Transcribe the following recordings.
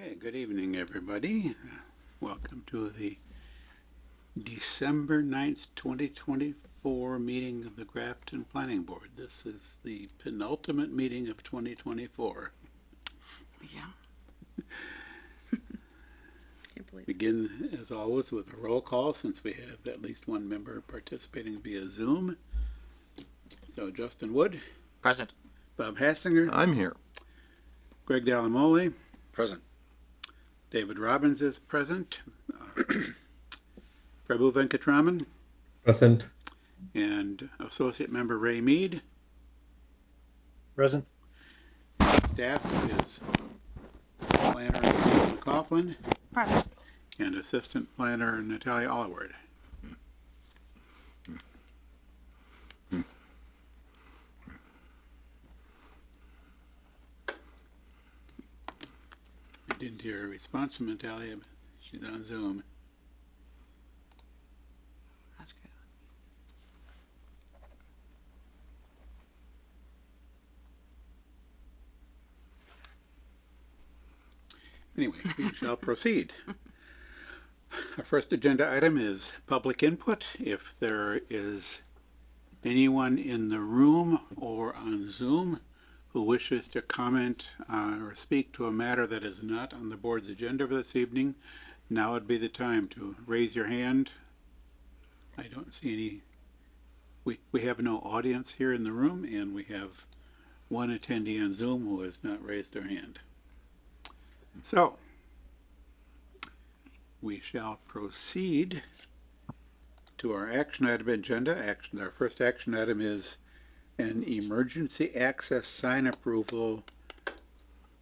Okay, good evening, everybody. Welcome to the December 9th, 2024 meeting of the Grafton Planning Board. This is the penultimate meeting of 2024. Yeah. Can't believe it. Begin, as always, with a roll call since we have at least one member participating via Zoom. So Justin Wood, Present. Bob Hassinger, I'm here. Greg Dalamole, Present. David Robbins is present, Prabhu Venkatraman, Present. and Associate Member Ray Mead. Present. Staff is Planner Stephen Coughlin Present. and Assistant Planner Natalia Allward. I didn't hear a response from Natalia, but she's on Zoom. That's good. Anyway, we shall proceed. Our first agenda item is public input. If there is anyone in the room or on Zoom who wishes to comment or speak to a matter that is not on the board's agenda for this evening, now would be the time to raise your hand. I don't see any. We have no audience here in the room, and we have one attendee on Zoom who has not raised their hand. So, we shall proceed to our action item agenda. Our first action item is an emergency access sign approval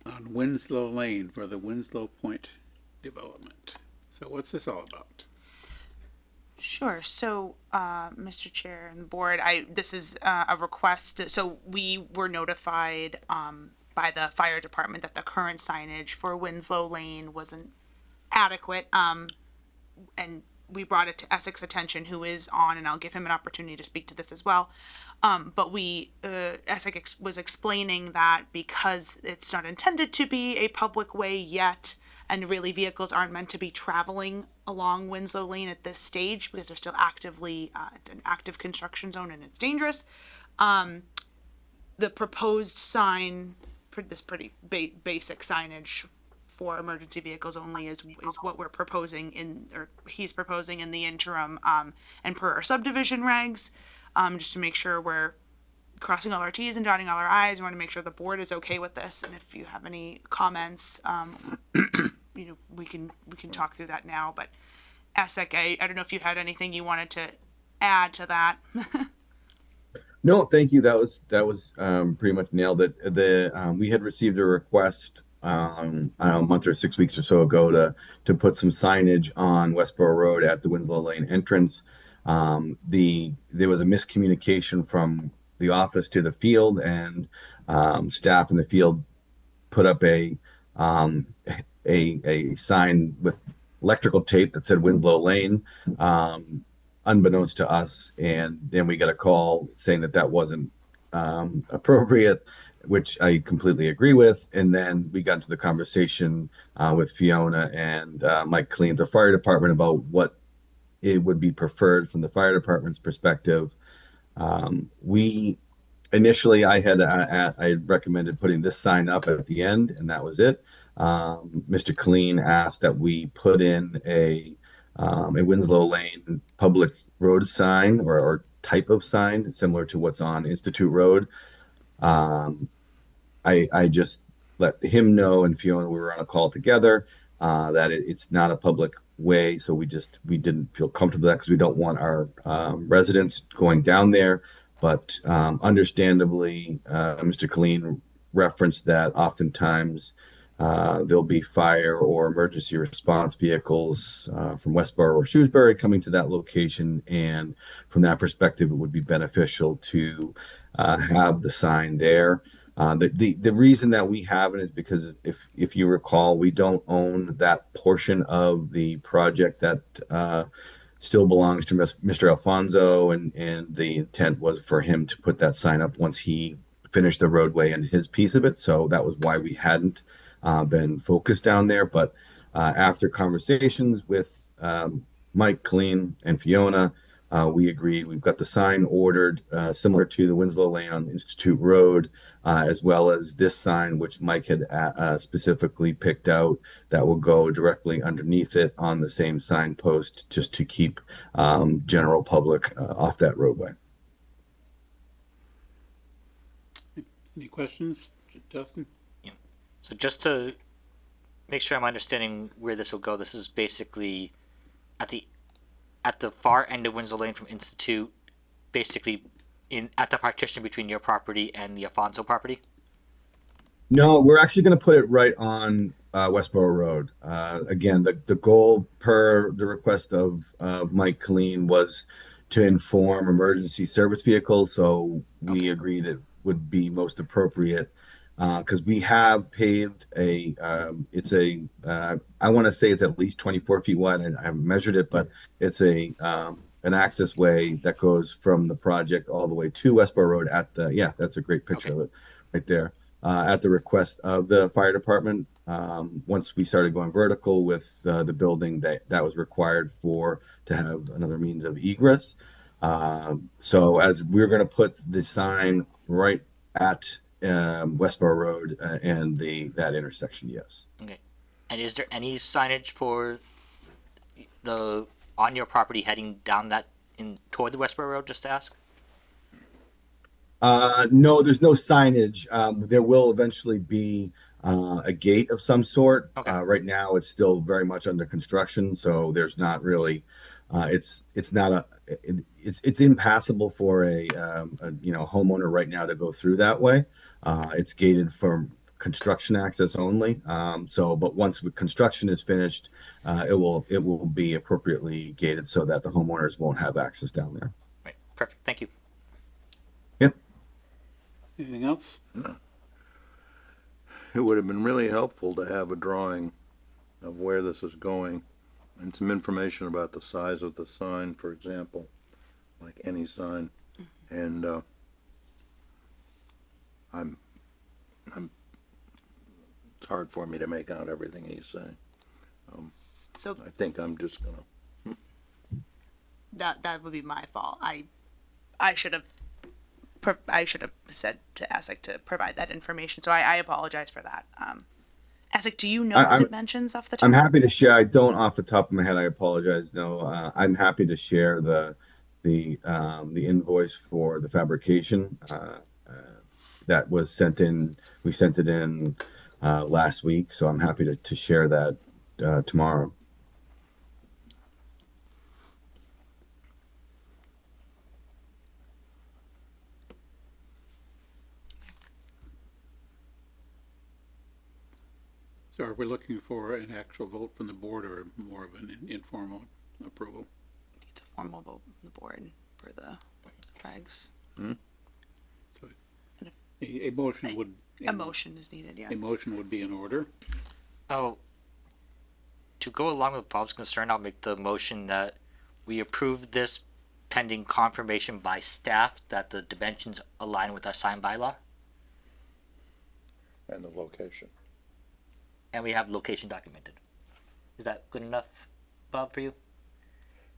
on Winslow Lane for the Winslow Point development. So what's this all about? Sure. So, Mr. Chair and the board, this is a request. So we were notified by the fire department that the current signage for Winslow Lane wasn't adequate, and we brought it to Essex attention, who is on, and I'll give him an opportunity to speak to this as well. But Essex was explaining that because it's not intended to be a public way yet, and really vehicles aren't meant to be traveling along Winslow Lane at this stage because they're still actively, it's an active construction zone and it's dangerous. The proposed sign, this pretty basic signage for emergency vehicles only is what we're proposing or he's proposing in the interim, and per our subdivision regs, just to make sure we're crossing all our T's and dotting all our I's. We want to make sure the board is okay with this, and if you have any comments, we can talk through that now. But Essex, I don't know if you had anything you wanted to add to that. No, thank you. That was pretty much nailed it. We had received a request a month or 6 weeks or so ago to put some signage on Westboro Road at the Winslow Lane entrance. There was a miscommunication from the office to the field, and staff in the field put up a sign with electrical tape that said Winslow Lane, unbeknownst to us. And then we got a call saying that wasn't appropriate, which I completely agree with. And then we got into the conversation with Fiona and Mike Clean, the fire department, about what it would be preferred from the fire department's perspective. Initially, I recommended putting this sign up at the end, and that was it. Mr. Clean asked that we put in a Winslow Lane public road sign or type of sign similar to what's on Institute Road. I just let him know, and Fiona, we were on a call together, that it's not a public way, so we didn't feel comfortable with that because we don't want our residents going down there. But understandably, Mr. Colleen referenced that oftentimes there'll be fire or emergency response vehicles from Westboro or Shrewsbury coming to that location, and from that perspective, it would be beneficial to have the sign there. The reason that we have it is because if you recall, we don't own that portion of the project that still belongs to Mr. Alfonso, and the intent was for him to put that sign up once he finished the roadway and his piece of it. So that was why we hadn't been focused down there. But after conversations with Mike, Colleen, and Fiona, we agreed. We've got the sign ordered, similar to the Winslow Lane on Institute Road, as well as this sign, which Mike had specifically picked out, that will go directly underneath it on the same signpost, just to keep general public off that roadway. Any questions, Justin? So just to make sure I'm understanding where this will go, this is basically at the far end of Winslow Lane from Institute, basically at the partition between your property and the Afonso property. No, we're actually going to put it right on Westboro Road. Again, the goal per the request of Mike Colleen was to inform emergency service vehicles. So we agreed it would be most appropriate because we have paved it's a, I want to say it's at least 24 feet wide, and I haven't measured it, but it's an access way that goes from the project all the way to Westboro Road that's a great picture of it right there. At the request of the fire department, once we started going vertical with the building, that was required to have another means of egress. So as we're going to put the sign right at Westboro Road and that intersection, yes. Okay. And is there any signage for on your property heading down toward the Westboro Road, just to ask? No, there's no signage. There will eventually be a gate of some sort. Okay. Right now, it's still very much under construction, so there's not really. It's impassable for a homeowner right now to go through that way. It's gated for construction access only. But once construction is finished, it will be appropriately gated so that the homeowners won't have access down there. Right. Perfect. Thank you. Yep. Anything else? It would have been really helpful to have a drawing of where this is going and some information about the size of the sign, for example, like any sign. And it's hard for me to make out everything he's saying. So I think I'm just gonna. that would be my fault. I should have said to ASIC to provide that information. So I apologize for that. ASIC, do you know the dimensions off the top? I'm happy to share. I don't off the top of my head. I apologize. No, I'm happy to share the invoice for the fabrication that was sent in. We sent it in last week, so I'm happy to share that tomorrow. So are we looking for an actual vote from the board or more of an informal approval? It's a formal vote from the board for the regs. So a motion would. A motion is needed, yes. A motion would be in order. Oh, to go along with Bob's concern, I'll make the motion that we approve this pending confirmation by staff that the dimensions align with our sign bylaw, And the location. and we have location documented. Is that good enough, Bob, for you?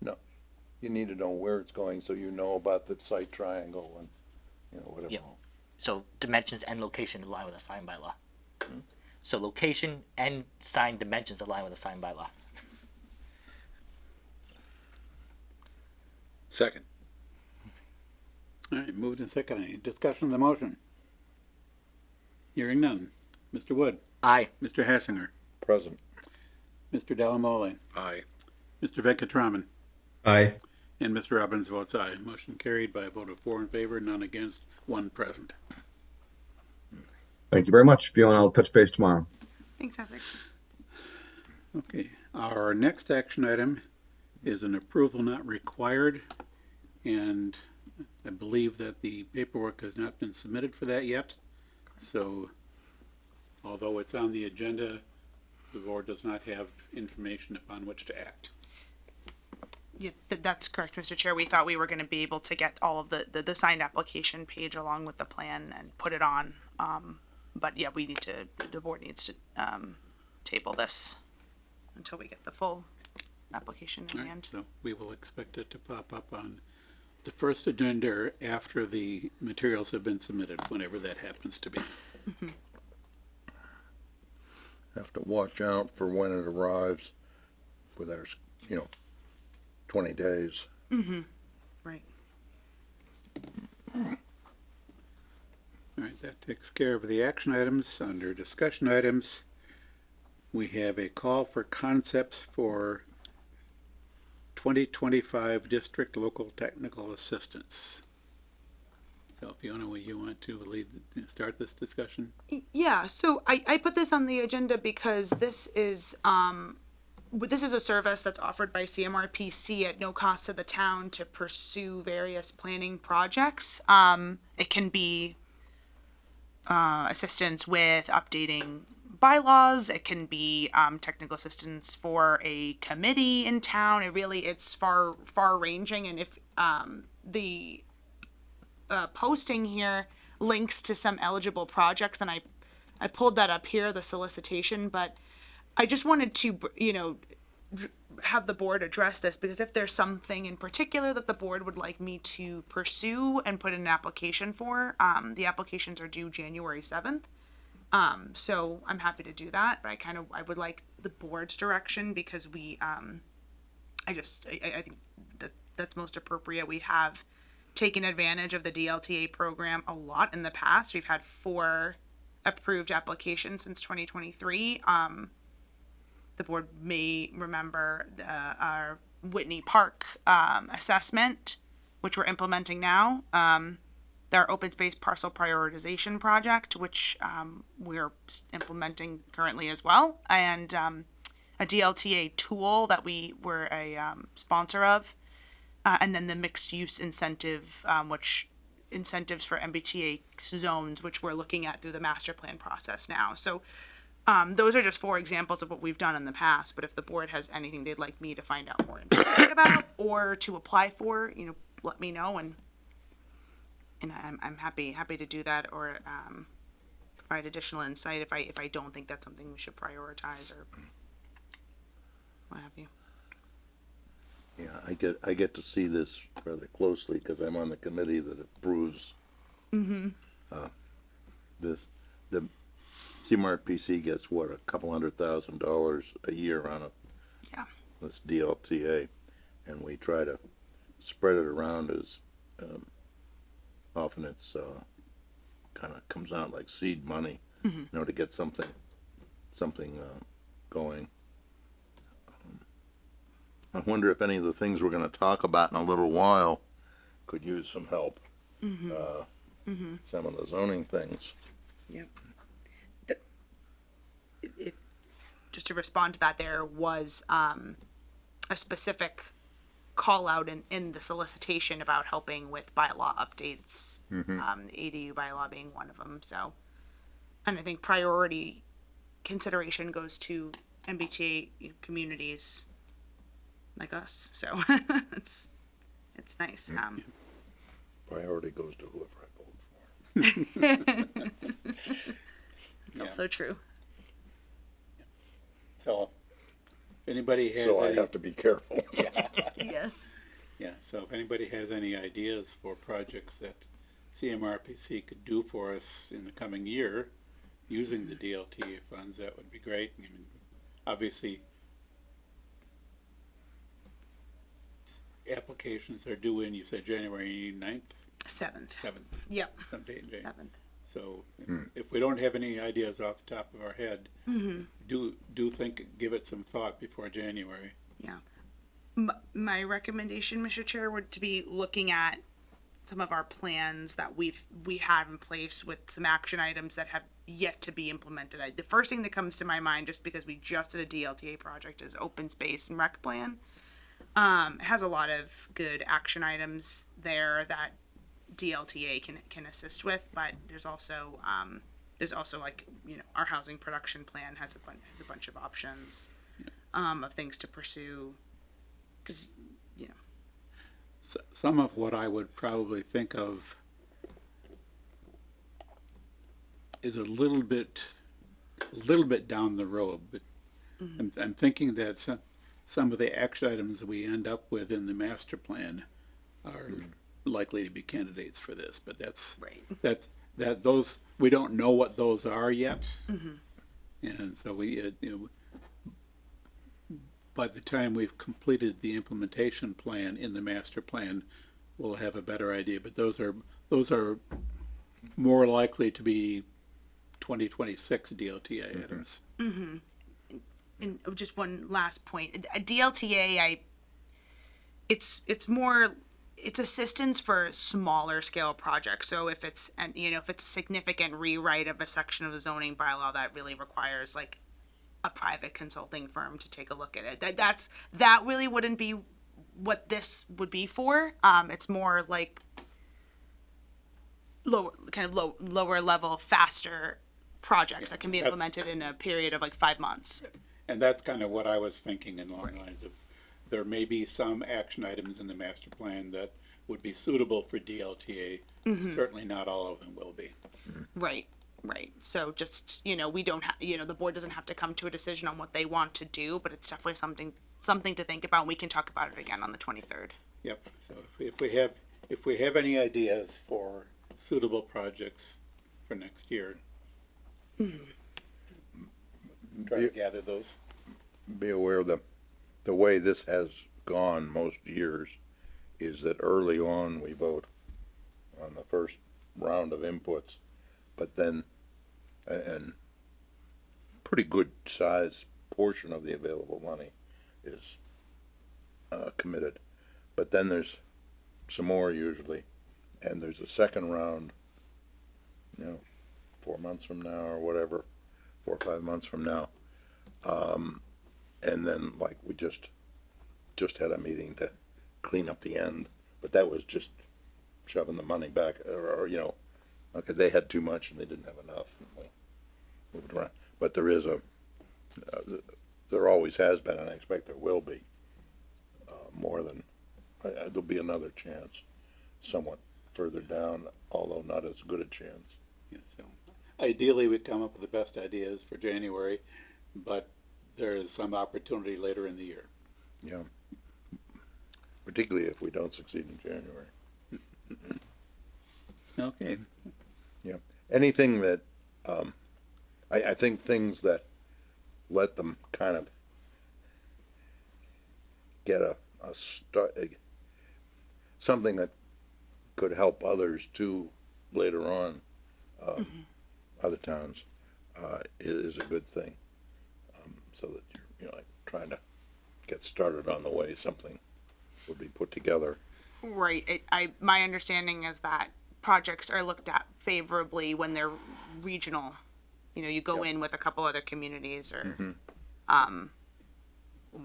No, you need to know where it's going so you know about the site triangle and, whatever. Yep. So dimensions and location align with the sign bylaw. So location and sign dimensions align with the sign bylaw. Second. All right, moved and second. Any discussion of the motion? Hearing none. Mr. Wood, Aye. Mr. Hassinger, Present. Mr. Delamole, Aye. Mr. Venkatraman, Aye. and Mr. Robbins votes aye. Motion carried by a vote of 4 in favor, none against, 1 present. Thank you very much, Fiona. I'll touch base tomorrow. Thanks, ASIC. Okay, our next action item is an approval not required, and I believe that the paperwork has not been submitted for that yet. So, although it's on the agenda, the board does not have information upon which to act. Yeah, that's correct, Mr. Chair. We thought we were going to be able to get all of the signed application page along with the plan and put it on but yeah, the board needs to table this until we get the full application in All right, hand. so we will expect it to pop up on the first agenda after the materials have been submitted, whenever that happens to be. Have to watch out for when it arrives with our, 20 days. Right. All right, that takes care of the action items. Under discussion items, we have a call for concepts for 2025 District Local Technical Assistance. So Fiona, will you want to start this discussion? Yeah, so I put this on the agenda because this is a service that's offered by CMRPC at no cost to the town to pursue various planning projects. It can be assistance with updating bylaws. It can be technical assistance for a committee in town. It's far ranging, and if the posting here links to some eligible projects, and I pulled that up here, the solicitation, but I just wanted to, have the board address this, because if there's something in particular that the board would like me to pursue and put in an application for, the applications are due January 7th. So I'm happy to do that, but I would like the board's direction, because I think that's most appropriate. We have taken advantage of the DLTA program a lot in the past. We've had 4 approved applications since 2023. The board may remember our Whitney Park assessment, which we're implementing now. Our open space parcel prioritization project, which we're implementing currently as well, and a DLTA tool that we were a sponsor of, and then the mixed use incentive, which incentives for MBTA zones, which we're looking at through the master plan process now. So those are just 4 examples of what we've done in the past, but if the board has anything they'd like me to find out more information about or to apply for, let me know, and I'm happy to do that, or provide additional insight if I don't think that's something we should prioritize or what have you. Yeah, I get to see this rather closely because I'm on the committee that approves this. The CMRPC gets a couple $100,000 a year on this DLTA, and we try to spread it around as often it's kind of comes out like seed money, to get something going. I wonder if any of the things we're going to talk about in a little while could use some help. Some of the zoning things. Yep. Just to respond to that, there was a specific call out in the solicitation about helping with bylaw updates, the ADU bylaw being one of them. So, and I think priority consideration goes to MBTA communities like us. So it's nice. Priority goes to whoever I vote for. It's also true. So, if anybody has So I any, have to be careful. Yes. so if anybody has any ideas for projects that CMRPC could do for us in the coming year using the DLTA funds, that would be great. I mean, obviously, applications are due in, you said January 9th, 7th. 7th, Yep. someday in January. 7th. So if we don't have any ideas off the top of our head, do think, give it some thought before January. Yeah. My recommendation, Mr. Chair, would to be looking at some of our plans that we have in place with some action items that have yet to be implemented. The first thing that comes to my mind, just because we just did a DLTA project, is open space and rec plan. It has a lot of good action items there that DLTA can assist with, but there's also like, our housing production plan has a bunch of options of things to pursue, because Some of what I would probably think of is a little bit down the road, but I'm thinking that some of the action items that we end up with in the master plan are likely to be candidates for this, but Right. those, we don't know what those are yet. And so by the time we've completed the implementation plan in the master plan, we'll have a better idea, but those are more likely to be 2026 DLTA items. And just one last point, a DLTA, it's more, it's assistance for smaller scale projects. So if it's, and if it's a significant rewrite of a section of the zoning bylaw that really requires like a private consulting firm to take a look at it, that really wouldn't be what this would be for. It's more like lower level, faster projects that can be That's- implemented in a period of like 5 months. And that's kind of what I was thinking along the lines of, there may be some action items in the master plan that would be suitable for DLTA. Certainly not all of them will be. Right. So just, we don't have, the board doesn't have to come to a decision on what they want to do, but it's definitely something to think about. And we can talk about it again on the 23rd. Yep, so if we have any ideas for suitable projects for next year, try to gather those. Be aware that the way this has gone most years is that early on we vote on the first round of inputs, but then and pretty good size portion of the available money is committed, but then there's some more usually, and there's a second round, 4 months from now or whatever, 4 or 5 months from now. And then like we just had a meeting to clean up the end, but that was just shoving the money back or okay, they had too much and they didn't have enough. And we moved around. But there is there always has been, and I expect there will be more than, there'll be another chance somewhat further down, although not as good a chance. Yeah, so ideally, we come up with the best ideas for January, but there is some opportunity later in the year. Yeah. Particularly if we don't succeed in January. Okay. Yeah. Anything that, I think things that let them kind of get a start, something that could help others too later on, other towns, is a good thing. So that you're like trying to get started on the way something would be put together. Right. My understanding is that projects are looked at favorably when they're regional. You go in with a couple other communities or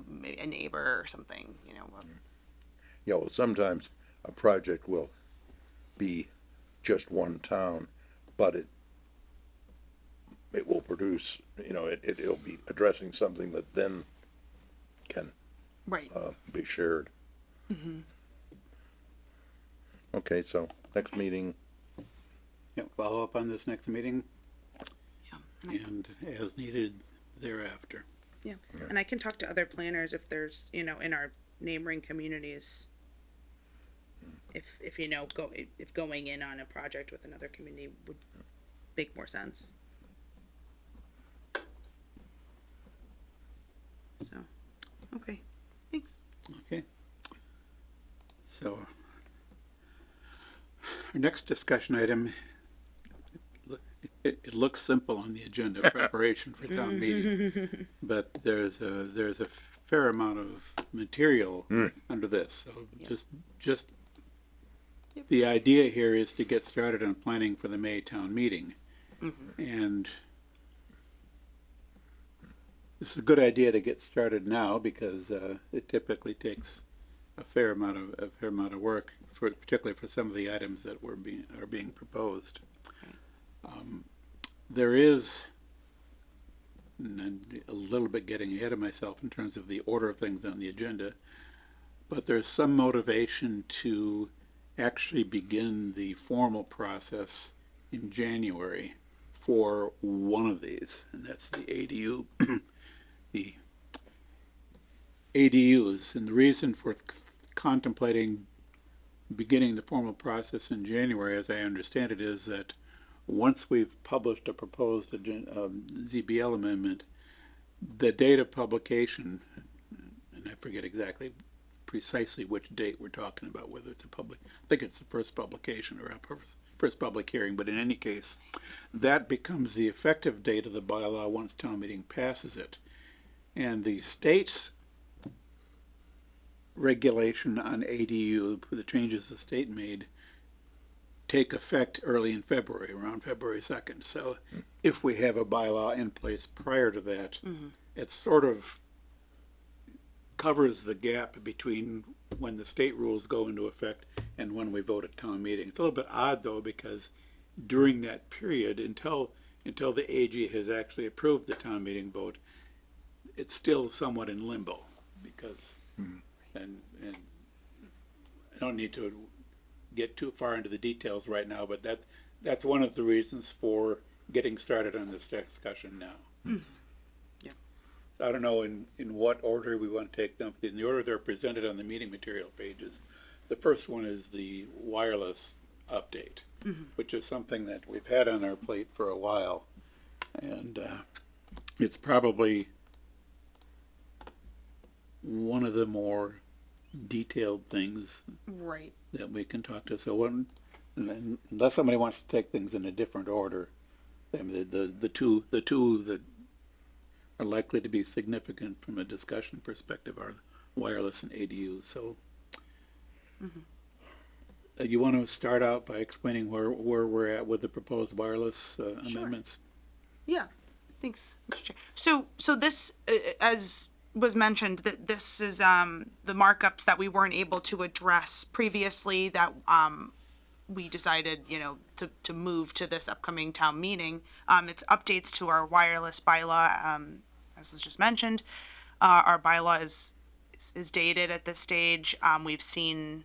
maybe a neighbor or something. Yeah, well, sometimes a project will be just one town, but it will produce, it'll be addressing something that then can Right. be shared. Okay, so next meeting, Yeah, follow up on this next meeting Yeah. and as needed thereafter. Yeah. And I can talk to other planners if there's, in our neighboring communities. If if going in on a project with another community would make more sense. So, okay, thanks. Okay. So our next discussion item, it looks simple on the agenda, preparation for town meeting, but there's a fair amount of material under this. So just the idea here is to get started on planning for the May town meeting. And it's a good idea to get started now because it typically takes a fair amount of work, particularly for some of the items that are being proposed. There is, and I'm a little bit getting ahead of myself in terms of the order of things on the agenda, but there's some motivation to actually begin the formal process in January for one of these, and that's the ADU, the ADUs. And the reason for contemplating beginning the formal process in January, as I understand it, is that once we've published a proposed ZBL amendment, the date of publication, and I forget exactly precisely which date we're talking about, whether it's I think it's the first publication or a first public hearing, but in any case, that becomes the effective date of the bylaw once town meeting passes it. And the state's regulation on ADU, the changes the state made, take effect early in February, around February 2nd. So if we have a bylaw in place prior to that, it sort of covers the gap between when the state rules go into effect and when we vote at town meeting. It's a little bit odd though, because during that period, until the AG has actually approved the town meeting vote, it's still somewhat in limbo, because and I don't need to get too far into the details right now, but that's one of the reasons for getting started on this discussion now. Yeah. So I don't know in what order we want to take them. In the order they're presented on the meeting material pages, the first one is the wireless update, which is something that we've had on our plate for a while, and it's probably one of the more detailed things Right. that we can talk to. So unless somebody wants to take things in a different order, I mean, the two that are likely to be significant from a discussion perspective are wireless and ADU. So you want to start out by explaining where we're at with the proposed wireless amendments? Yeah, thanks, Mr. Chair. So this, as was mentioned, that this is the markups that we weren't able to address previously, that we decided, to move to this upcoming town meeting. It's updates to our wireless bylaw, as was just mentioned. Our bylaw is dated at this stage. We've seen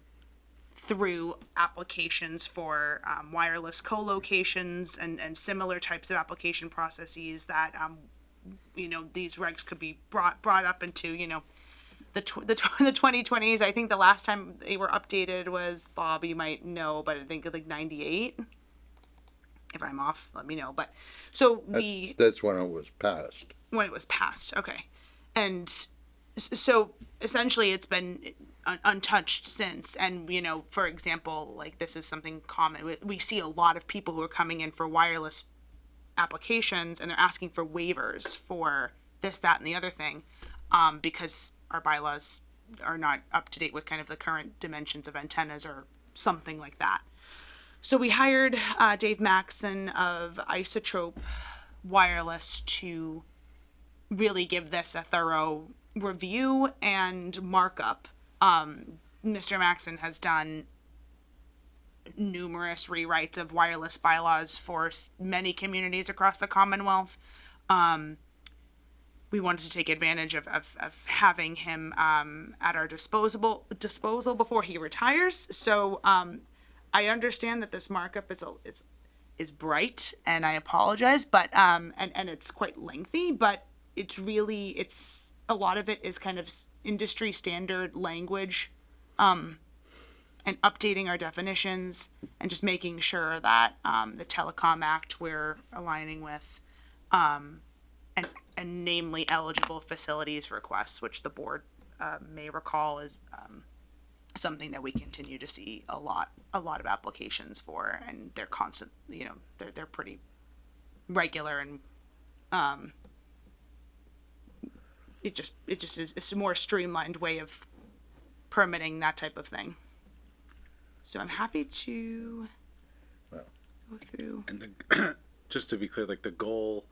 through applications for wireless co-locations and similar types of application processes that these regs could be brought up into the 2020s. I think the last time they were updated was, Bob, you might know, but I think like 98. If I'm off, let me know. But so That's when it was passed. when it was passed, okay, and so essentially it's been untouched since. And for example, like, this is something common. We see a lot of people who are coming in for wireless applications, and they're asking for waivers for this, that, and the other thing, because our bylaws are not up to date with kind of the current dimensions of antennas or something like that. So we hired Dave Maxon of Isotrope Wireless to really give this a thorough review and markup. Mr. Maxon has done numerous rewrites of wireless bylaws for many communities across the Commonwealth. We wanted to take advantage of having him at our disposal before he retires. So I understand that this markup is bright, and I apologize, but and it's quite lengthy, but it's a lot of it is kind of industry standard language, and updating our definitions and just making sure that the Telecom Act we're aligning with, and namely eligible facilities requests, which the board may recall is something that we continue to see a lot of applications for, and they're constant. They're pretty regular, and it just is, it's a more streamlined way of permitting that type of thing. So I'm happy to go through. And just to be clear, like, the goal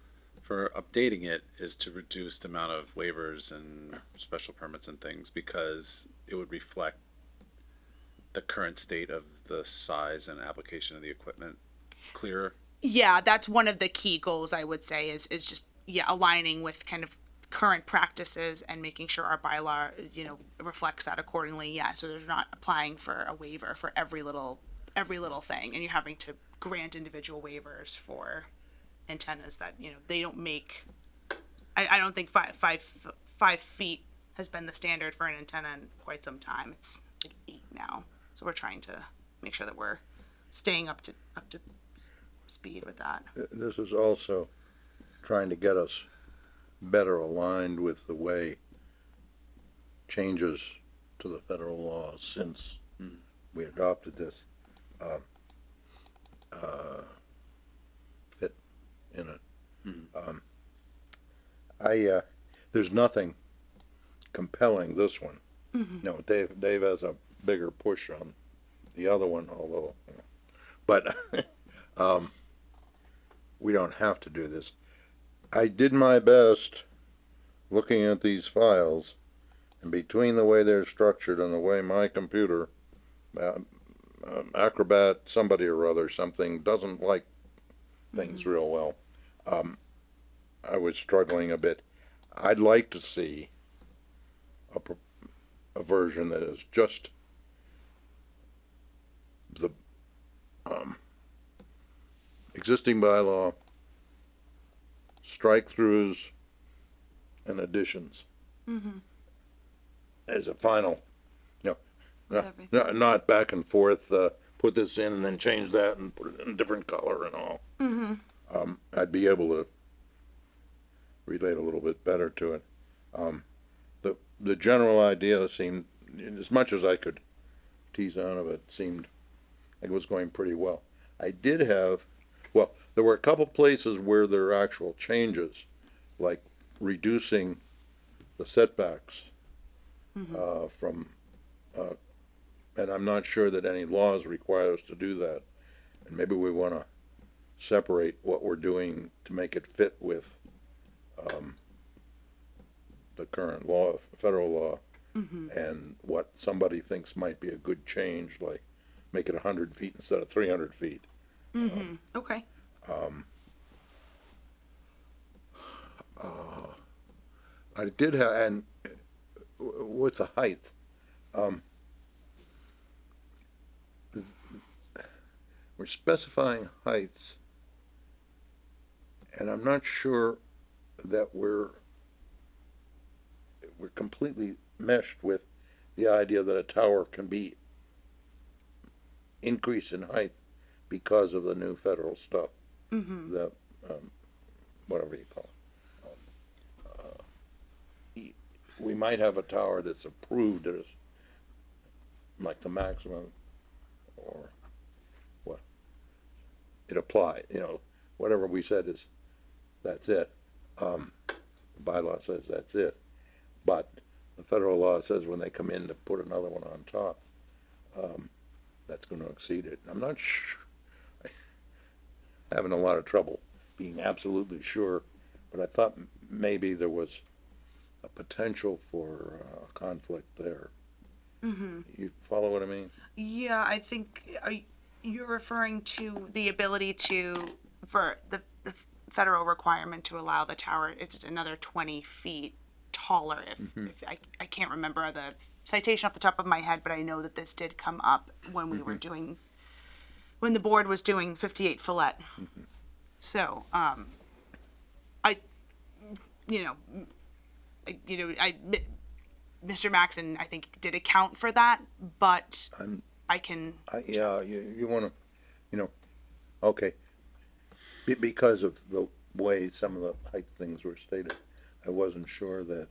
for updating it is to reduce the amount of waivers and special permits and things, because it would reflect the current state of the size and application of the equipment clearer. Yeah, that's one of the key goals, I would say, is just aligning with kind of current practices and making sure our bylaw reflects that accordingly. Yeah, so they're not applying for a waiver for every little thing, and you're having to grant individual waivers for antennas that, you know, they don't make, I don't think 5 feet has been the standard for an antenna in quite some time. It's like 8 now. So we're trying to make sure that we're staying up to speed with that. This is also trying to get us better aligned with the way changes to the federal law since we adopted this fit in it. There's nothing compelling this one. No, Dave has a bigger push on the other one, although, but we don't have to do this. I did my best looking at these files, and between the way they're structured and the way my computer, Acrobat, somebody or other, something doesn't like things real well. I was struggling a bit. I'd like to see a version that is just the existing bylaw, strike-throughs, and additions as a final. Not back and forth. Put this in and then change that and put it in a different color and all. I'd be able to relate a little bit better to it. The general idea seemed, as much as I could tease out of it, seemed like it was going pretty well. I did have, well, there were a couple places where there are actual changes, like reducing the setbacks from, and I'm not sure that any laws require us to do that. And maybe we want to separate what we're doing to make it fit with the current law, federal law, and what somebody thinks might be a good change, like make it 100 feet instead of 300 feet. Okay. I did have, and with the height, we're specifying heights, and I'm not sure that we're completely meshed with the idea that a tower can be increased in height because of the new federal stuff. The whatever you call it. We might have a tower that's approved as like the maximum, or what it apply, whatever we said is, that's it. The bylaw says that's it, but the federal law says when they come in to put another one on top, that's going to exceed it. I'm not sure, having a lot of trouble being absolutely sure, but I thought maybe there was a potential for conflict there. You follow what I mean? Yeah, I think you're referring to the ability for the federal requirement to allow the tower, it's another 20 feet taller. If I can't remember the citation off the top of my head, but I know that this did come up when we were doing, when the board was doing 58 Follett. So, Mr. Maxon, I think, did account for that, but Yeah, you want to, okay. Because of the way some of the height things were stated, I wasn't sure that,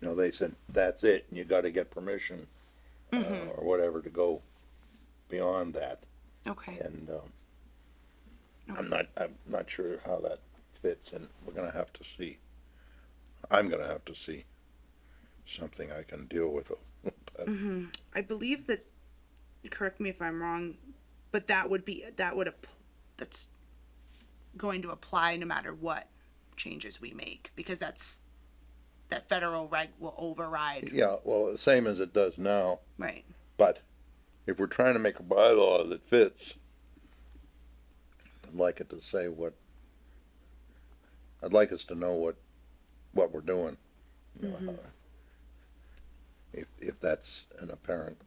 they said, that's it, and you got to get permission or whatever to go beyond that. Okay. And I'm not sure how that fits, and we're going to have to see. I'm going to have to see something I can deal with. I believe that, correct me if I'm wrong, but that's going to apply no matter what changes we make, because that federal reg will override. Yeah, well, the same as it does now. Right. But if we're trying to make a bylaw that fits, I'd like it to say I'd like us to know what we're doing. If that's an apparent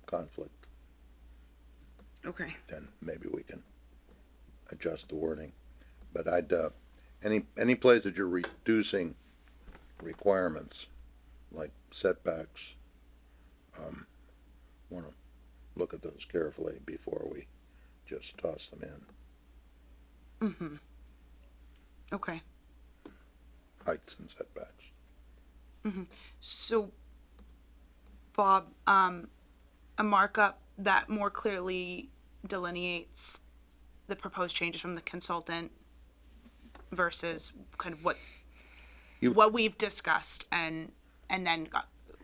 conflict, Okay. then maybe we can adjust the wording. But I'd, any place that you're reducing requirements, like setbacks, wanna look at those carefully before we just toss them in, Okay. heights and setbacks. So, Bob, a markup that more clearly delineates the proposed changes from the consultant versus kind of what You- what we've discussed, and then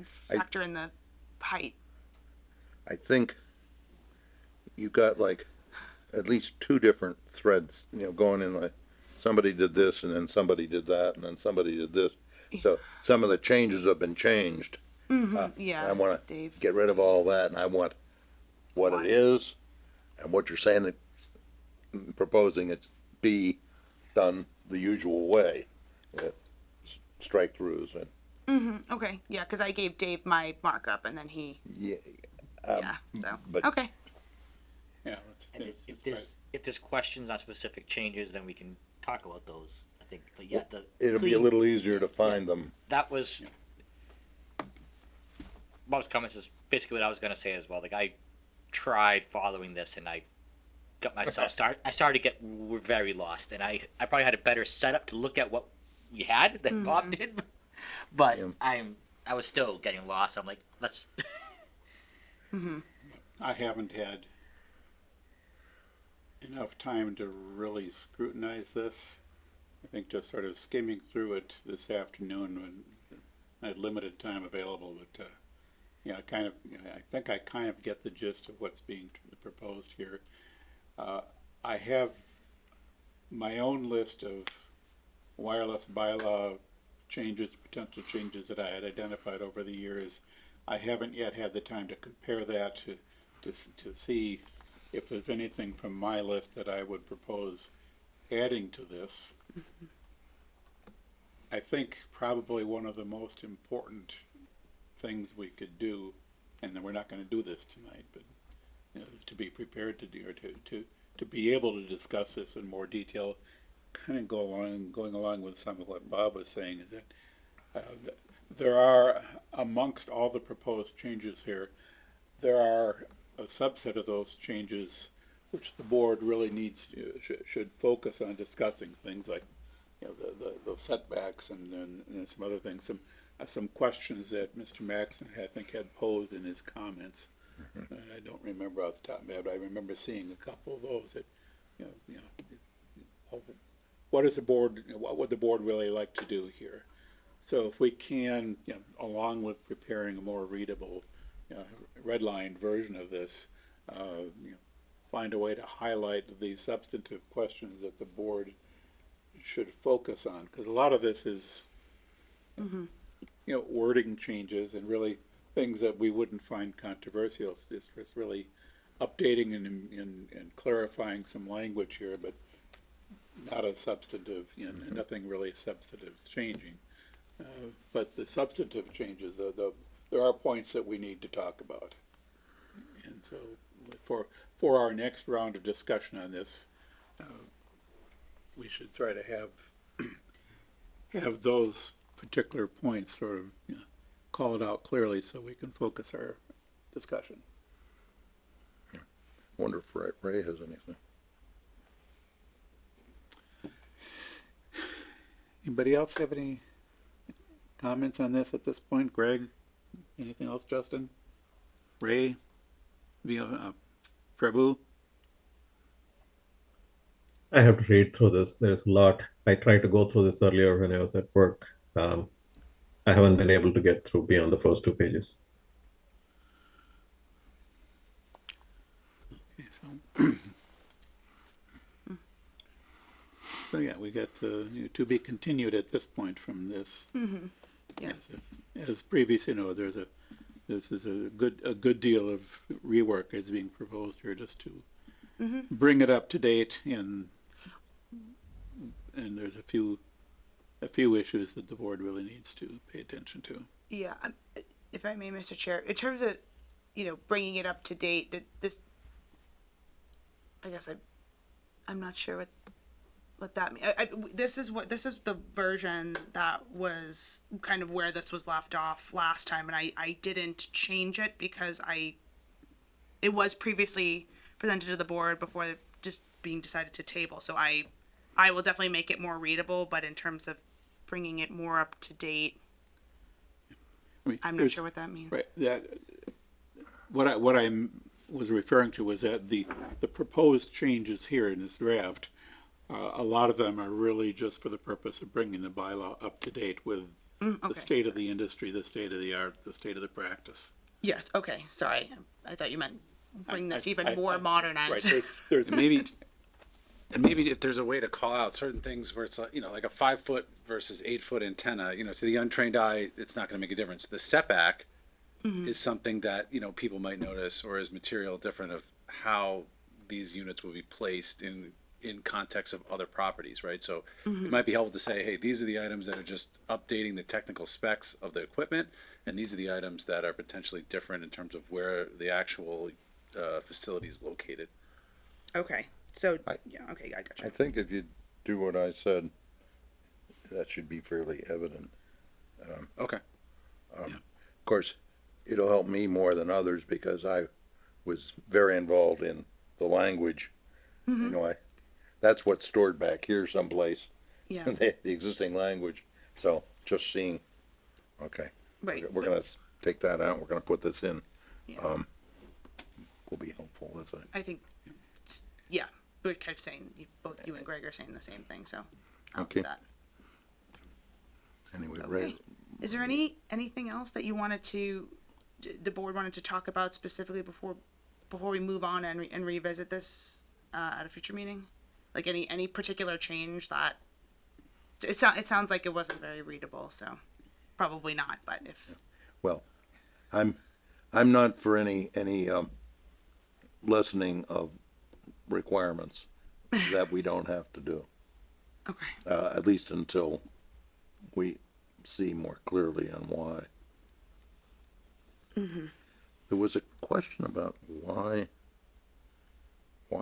factor in the height. I think you got like at least two different threads, going in like, somebody did this and then somebody did that and then somebody did this. So some of the changes have been changed. Yeah, I wanna Dave. get rid of all that and I want what it is and what you're saying that proposing it be done the usual way with strike throughs and, Okay, yeah, because I gave Dave my markup and then he, yeah, yeah, so, but- okay. Yeah. And if there's questions on specific changes, then we can talk about those. I think, but yeah, it'll be a little easier to find them. that was Bob's comments is basically what I was gonna say as well. Like I tried following this and I got myself I started to get very lost, and I probably had a better setup to look at what we had than Bob did, but Yeah. I was still getting lost. I'm like, let's. I haven't had enough time to really scrutinize this. I think just sort of skimming through it this afternoon when I had limited time available, but yeah, I think I kind of get the gist of what's being proposed here. I have my own list of wireless bylaw changes, potential changes that I had identified over the years. I haven't yet had the time to compare that to see if there's anything from my list that I would propose adding to this. I think probably one of the most important things we could do, and we're not going to do this tonight, but to be prepared to do, or to be able to discuss this in more detail, kind of going along with some of what Bob was saying, is that there are, amongst all the proposed changes here, there are a subset of those changes which the board really needs to, should focus on discussing, things like the setbacks and some other things, some questions that Mr. Maxon I think had posed in his comments. I don't remember off the top of my head, but I remember seeing a couple of those that, what would the board really like to do here? So if we can, along with preparing a more readable, redlined version of this, find a way to highlight the substantive questions that the board should focus on, because a lot of this is, wording changes and really things that we wouldn't find controversial. It's really updating and clarifying some language here, but not a substantive, nothing really substantive changing. But the substantive changes, there are points that we need to talk about. And so for our next round of discussion on this, we should try to have those particular points sort of called out clearly so we can focus our discussion. Wonder if Ray has anything. Anybody else have any comments on this at this point? Greg, anything else? Justin, Ray, Prabhu? I have to read through this. There's a lot. I tried to go through this earlier when I was at work. I haven't been able to get through beyond the first 2 pages. Okay, so yeah, we got to be continued at this point from this. Yeah. As previously, this is a good deal of rework is being proposed here, just to bring it up to date, and there's a few issues that the board really needs to pay attention to. Yeah, if I may, Mr. Chair, in terms of, bringing it up to date, that this, I guess I'm not sure what that means. This is the version that was kind of where this was left off last time, and I didn't change it because it was previously presented to the board before just being decided to table. So I will definitely make it more readable, but in terms of bringing it more up to date, I mean, I'm not there's- sure what that means. Right, that, what I was referring to was that the proposed changes here in this draft, a lot of them are really just for the purpose of bringing the bylaw up to date with the Okay. state of the industry, the state of the art, the state of the practice. Yes. Okay. Sorry, I thought you meant bring this even I- more I- modernized. Right, there's Maybe if there's a way to call out certain things where it's like, like a 5 foot versus 8 foot antenna, to the untrained eye, it's not going to make a difference. The setback is something that, people might notice, or is material different of how these units will be placed in context of other properties, right? So it might be helpful to say, hey, these are the items that are just updating the technical specs of the equipment, and these are the items that are potentially different in terms of where the actual facility is located. Okay. So yeah. Okay. I got you. I think if you do what I said, that should be fairly evident. Okay. Of course, it'll help me more than others because I was very involved in the language. That's what's stored back here someplace, Yeah. the existing language. So just seeing, okay, Right. we're gonna take that out. We're gonna put this in. Yeah. Will be helpful. That's it. I think, yeah, we're kind of saying, both you and Greg are saying the same thing, so I'll do Okay. that. Anyway, Okay. Ray, Is there anything else that you the board wanted to talk about specifically before we move on and revisit this at a future meeting? Like any particular change that, it sounds like it wasn't very readable, so probably not, but if, well, I'm not for any lessening of requirements that we don't have to do, okay. at least until we see more clearly on why. There was a question about why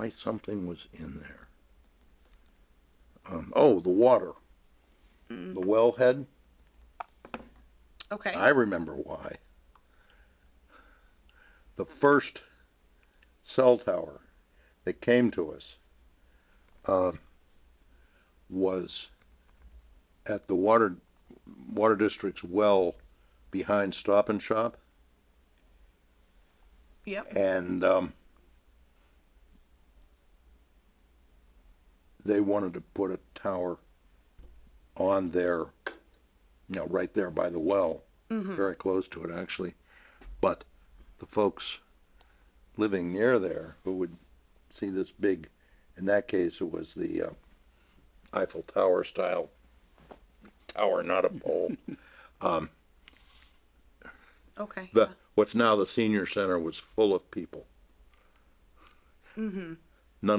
something was in there. The water, the wellhead. Okay. I remember why. The first cell tower that came to us was at the water district's well behind Stop and Shop, Yep. and they wanted to put a tower on there, right there by the well, very close to it actually. But the folks living near there who would see this big, in that case it was the Eiffel Tower style tower, not a pole. Okay. What's now the senior center was full of people. None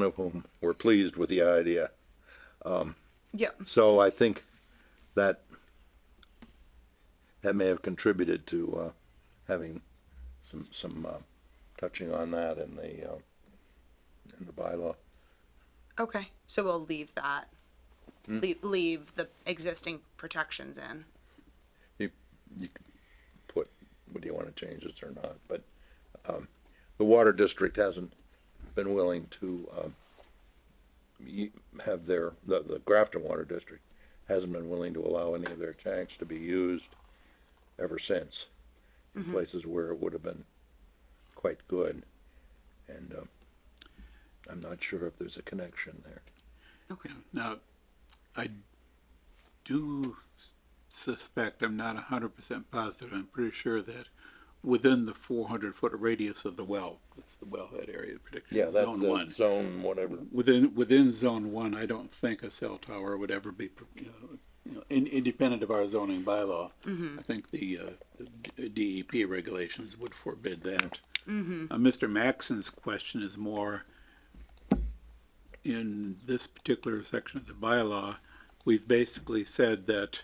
of whom were pleased with the idea. Yep. So I think that may have contributed to having some touching on that in the bylaw. Okay. So we'll leave that. Leave the existing protections in. You can put, do you want to change this or not? But the water district hasn't been willing to have the Grafton Water District hasn't been willing to allow any of their tanks to be used ever since in places where it would have been quite good. And I'm not sure if there's a connection there. Okay. Now, I do suspect, I'm not 100% positive, I'm pretty sure that within the 400-foot radius of the well, that's the wellhead area, particularly Yeah, that's zone the one. zone, whatever. Within zone one, I don't think a cell tower would ever be, independent of our zoning bylaw. I think the DEP regulations would forbid that. Mr. Maxon's question is more, in this particular section of the bylaw, we've basically said that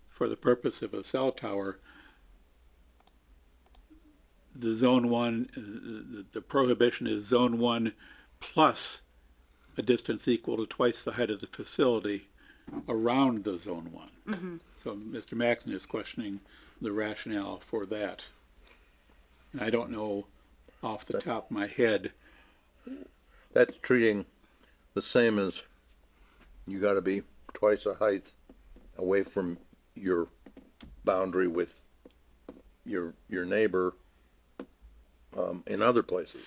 for the purpose of a cell tower, the zone one, the prohibition is zone one plus a distance equal to twice the height of the facility around the zone one. So Mr. Maxon is questioning the rationale for that. And I don't know off the top of my head. That's treating the same as you gotta be twice the height away from your boundary with your neighbor, in other places.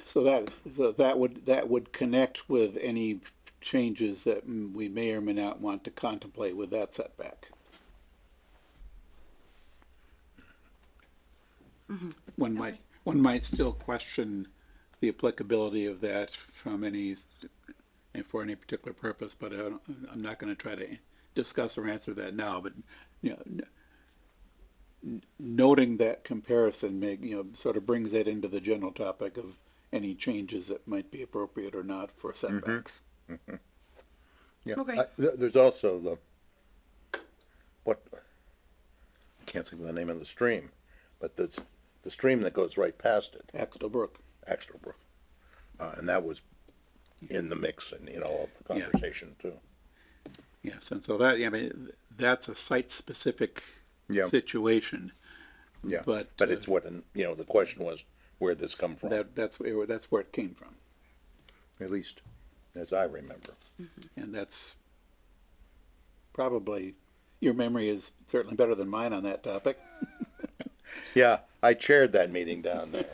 So that would connect with any changes that we may or may not want to contemplate with that setback. One might still question the applicability of that from any, and for any particular purpose, but I'm not gonna try to discuss or answer that now, but, you know, noting that comparison sort of brings that into the general topic of any changes that might be appropriate or not for setbacks. Yeah. Okay. There's also I can't think of the name of the stream, but the stream that goes right past it, Axtell Brook. Axtell Brook. And that was in the mix and, of the Yeah. conversation too. Yes, and so that, I mean, that's a site-specific Yeah. situation. Yeah, But, it's what, the question was, where'd this come from? That's where it came from. At least, as I remember. And that's probably, your memory is certainly better than mine on that topic. Yeah, I chaired that meeting down there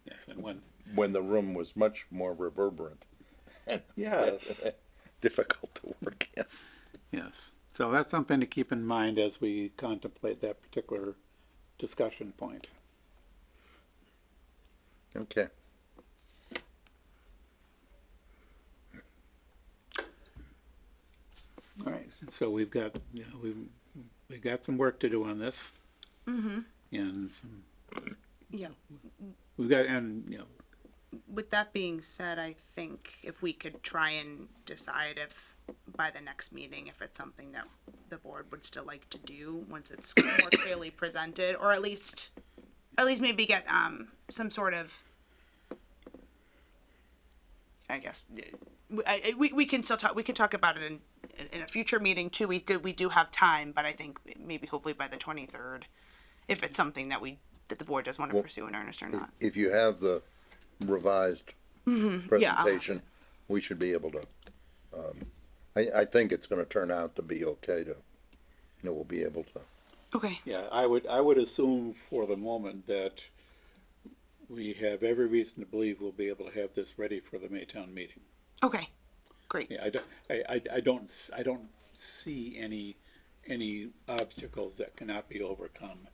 Yes, and when, when the room was much more reverberant, yes, difficult to work in. yes. So that's something to keep in mind as we contemplate that particular discussion point. Okay. All right, so we've got, we've got some work to do on this. And some, Yeah. we've got, and, With that being said, I think if we could try and decide if by the next meeting, if it's something that the board would still like to do once it's more clearly presented, or at least maybe get some sort of, I guess, we can still talk. We can talk about it in a future meeting too. We do have time, but I think maybe hopefully by the 23rd, if it's something that the board does want to pursue in earnest or not. If you have the revised presentation, we should be able to, I think it's gonna turn out to be okay to, we'll be able to. Okay. yeah, I would assume for the moment that we have every reason to believe we'll be able to have this ready for the Maytown meeting. Okay. Great. Yeah, I don't see any obstacles that cannot be overcome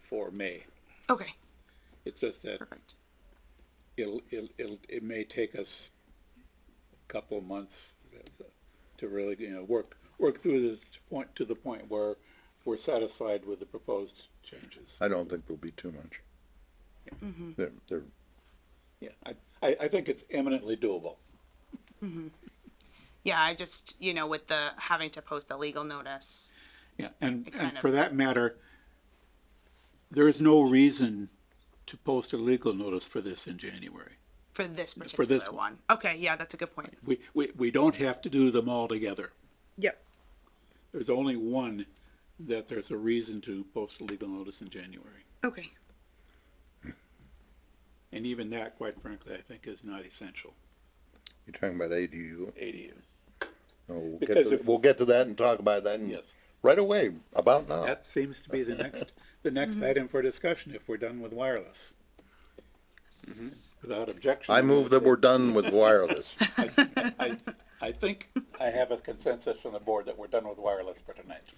for May. Okay. It's just that Perfect. it may take us a couple of months to really, work through this to the point where we're satisfied with the proposed changes. I don't think there'll be too much. They're Yeah, I think it's eminently doable. Yeah, I just, with the having to post the legal notice. Yeah, and kind for of- that matter, there is no reason to post a legal notice for this in January. For this particular this one. Okay, yeah, that's a good point. We don't have to do them all together. Yep. There's only one that there's a reason to post a legal notice in January. Okay. And even that, quite frankly, I think is not essential. You're talking about ADU? ADU. No, Because if- we'll get to that and talk about that Yes. right away, about now. That seems to be the next item for discussion if we're done with wireless. Without objection. I move that we're done with wireless. I think I have a consensus from the board that we're done with wireless for tonight.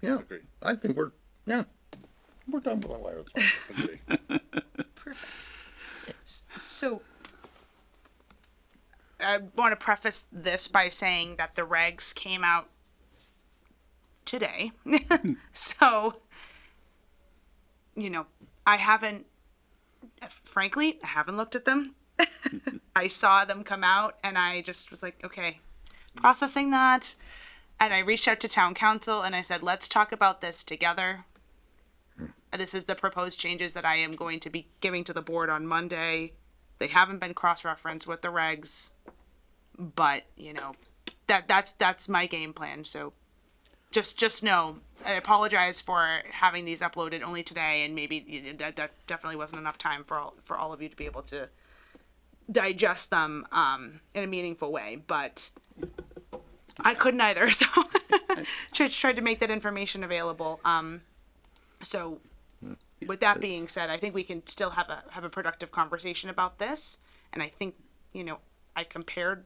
Yeah, I think we're done with wireless. So, I want to preface this by saying that the regs came out today. So, I haven't looked at them. I saw them come out and I just was like, okay, processing that. And I reached out to town council and I said, let's talk about this together. This is the proposed changes that I am going to be giving to the board on Monday. They haven't been cross-referenced with the regs, but you know, that's my game plan. So just know, I apologize for having these uploaded only today, and maybe that definitely wasn't enough time for all of you to be able to digest them in a meaningful way. But I couldn't either, so tried to make that information available. So with that being said, I think we can still have a productive conversation about this. And I think, you know, I compared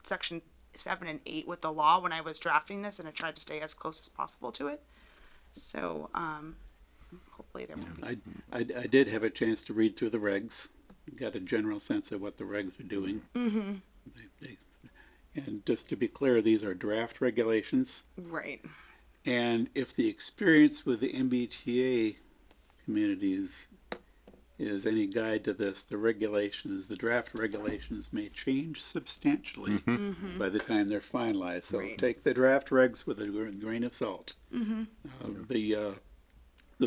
section 7 and 8 with the law when I was drafting this, and I tried to stay as close as possible to it. So hopefully there won't be. I did have a chance to read through the regs, got a general sense of what the regs are doing. Mm-hmm. And just to be clear, these are draft regulations. Right. And if the experience with the MBTA communities is any guide to this, the draft regulations may change substantially by the time they're finalized. So Right. take the draft regs with a grain of salt. The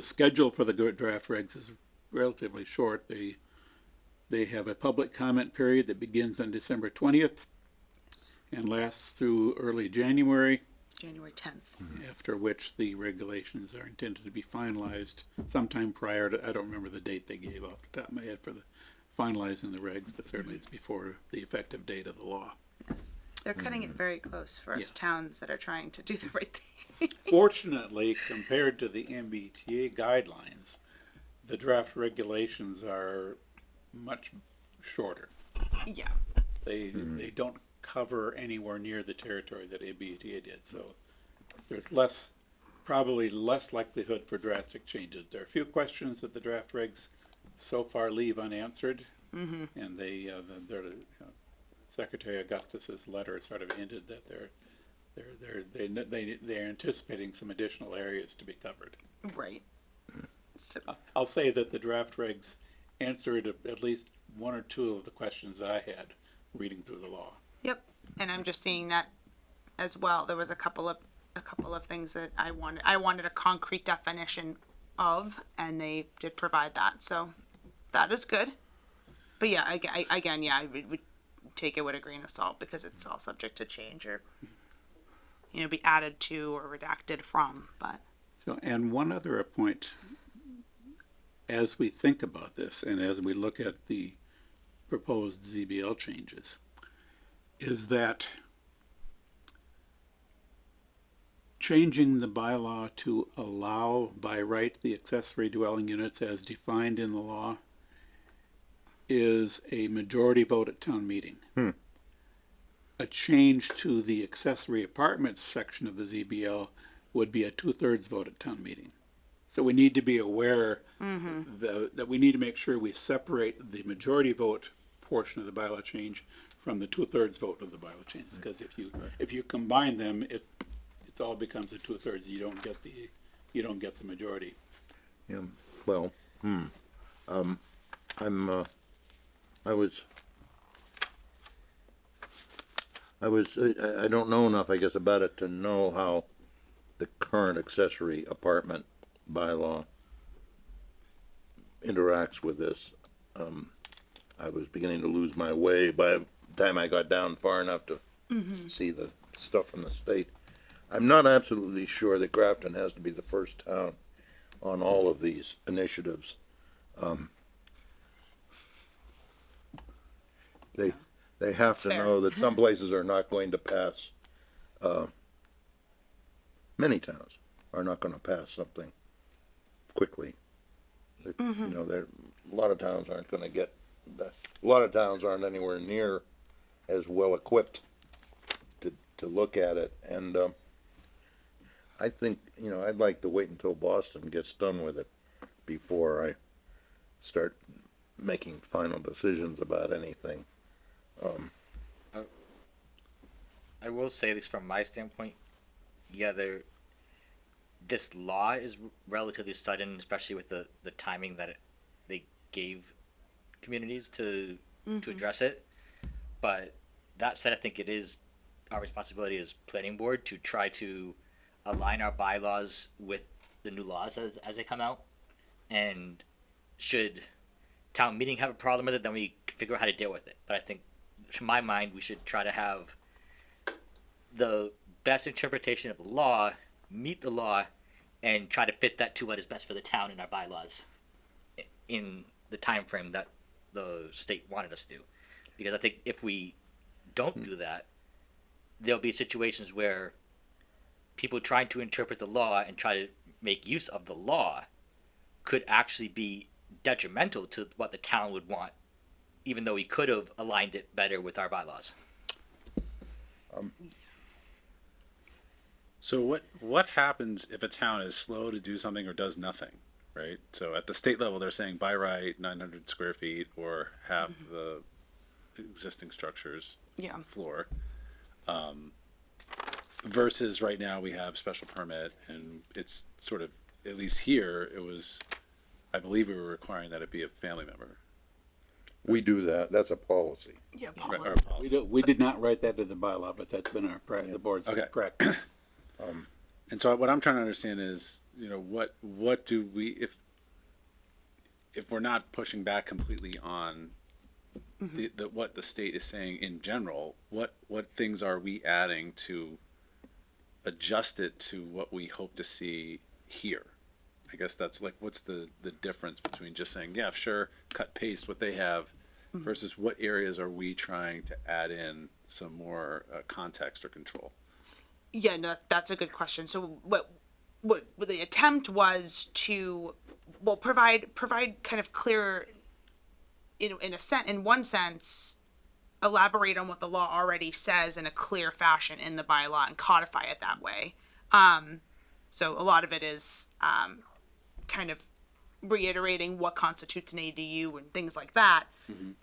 schedule for the draft regs is relatively short. They have a public comment period that begins on December 20th and lasts through early January, January 10th. after which the regulations are intended to be finalized sometime prior to, I don't remember the date they gave off the top of my head for the finalizing the regs, but certainly it's before the effective date of the law. Yes. They're cutting it very close for us Yes. towns that are trying to do the right thing. Fortunately, compared to the MBTA guidelines, the draft regulations are much shorter. Yeah. They don't cover anywhere near the territory that MBTA did, so there's probably less likelihood for drastic changes. There are a few questions that the draft regs so far leave unanswered, and Secretary Augustus's letter sort of hinted that they're anticipating some additional areas to be covered. Right. So, I'll say that the draft regs answered at least one or two of the questions I had reading through the law. yep. And I'm just seeing that as well. There was a couple of things that I wanted a concrete definition of, and they did provide that. So that is good. But yeah, I would take it with a grain of salt because it's all subject to change or, you know, be added to or redacted from. But So, and one other point, as we think about this and as we look at the proposed ZBL changes, is that changing the bylaw to allow by right the accessory dwelling units as defined in the law is a majority vote at town meeting. A change to the accessory apartments section of the ZBL would be a 2/3 vote at town meeting. So we need to be aware that we need to make sure we separate the majority vote portion of the bylaw change from the 2/3 vote of the bylaw change. Because if you combine them, it's all becomes a 2/3. You don't get the majority. Yeah, well, I don't know enough, I guess, about it to know how the current accessory apartment bylaw interacts with this. I was beginning to lose my way by the time I got down far enough to see the stuff from the state. I'm not absolutely sure that Grafton has to be the first town on all of these initiatives. They have to fair. know that some places are not going to pass, many towns are not gonna pass something quickly. You know, a lot of towns aren't gonna get, a lot of towns aren't anywhere near as well equipped to look at it, and, I think, you know, I'd like to wait until Boston gets done with it before I start making final decisions about anything. I will say, at least from my standpoint, yeah, this law is relatively sudden, especially with the timing that they gave communities to address it. But that said, I think it is our responsibility as planning board to try to align our bylaws with the new laws as they come out. and should town meeting have a problem with it, then we figure out how to deal with it. But I think, to my mind, we should try to have the best interpretation of the law, meet the law, and try to fit that to what is best for the town and our bylaws in the time frame that the state wanted us to do. Because I think if we don't do that, there'll be situations where people trying to interpret the law and try to make use of the law could actually be detrimental to what the town would want, even though we could have aligned it better with our bylaws. So what happens if a town is slow to do something or does nothing, right? So at the state level, they're saying by right 900 square feet or half the existing structure's Yeah. floor. Versus right now we have special permit and it's sort of, at least here, it was, I believe we were requiring that it be a family member. We do that, that's a policy. Yeah. Right, or We policy. we did not write that in the bylaw, but that's been the board's Okay. practice. And so what I'm trying to understand is, what do we, if we're not pushing back completely on the what the state is saying in general, what things are we adding to adjust it to what we hope to see here? I guess that's like, what's the difference between just saying, yeah, sure, cut paste what they have versus what areas are we trying to add in some more context or control? Yeah, no, that's a good question. So what the attempt was to, well, provide kind of clear, in one sense, elaborate on what the law already says in a clear fashion in the bylaw and codify it that way. So a lot of it is kind of reiterating what constitutes an ADU and things like that,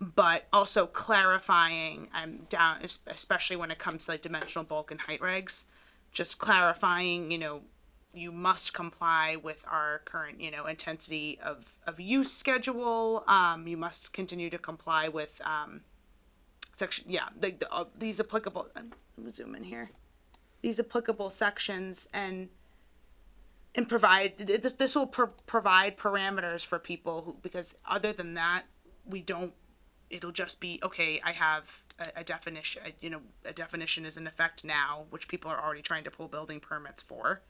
but also clarifying, down, especially when it comes to like dimensional bulk and height regs, just clarifying, you must comply with our current, intensity of use schedule. You must continue to comply with section, these applicable, let me zoom in here, these applicable sections, and provide, this will provide parameters for people who, because other than that, it'll just be, okay, I have a definition, a definition is in effect now, which people are already trying to pull building permits for,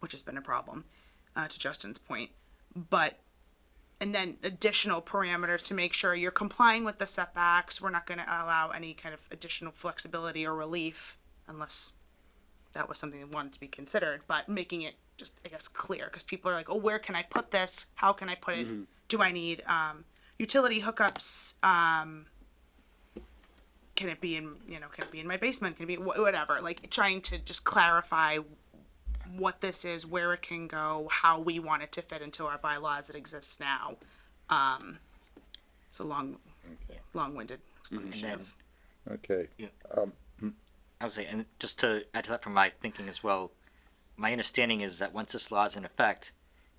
which has been a problem, to Justin's point. And then additional parameters to make sure you're complying with the setbacks. We're not going to allow any kind of additional flexibility or relief unless that was something that wanted to be considered, but making it just, I guess, clear, because people are like, oh, where can I put this? How can I put it? Do I need utility hookups? Can it be in, can it be in my basement? Can it be whatever? Like trying to just clarify what this is, where it can go, how we want it to fit into our bylaws that exists now. It's a long-winded explanation. And then, Okay. I would say, and just to add to that from my thinking as well, my understanding is that once this law is in effect,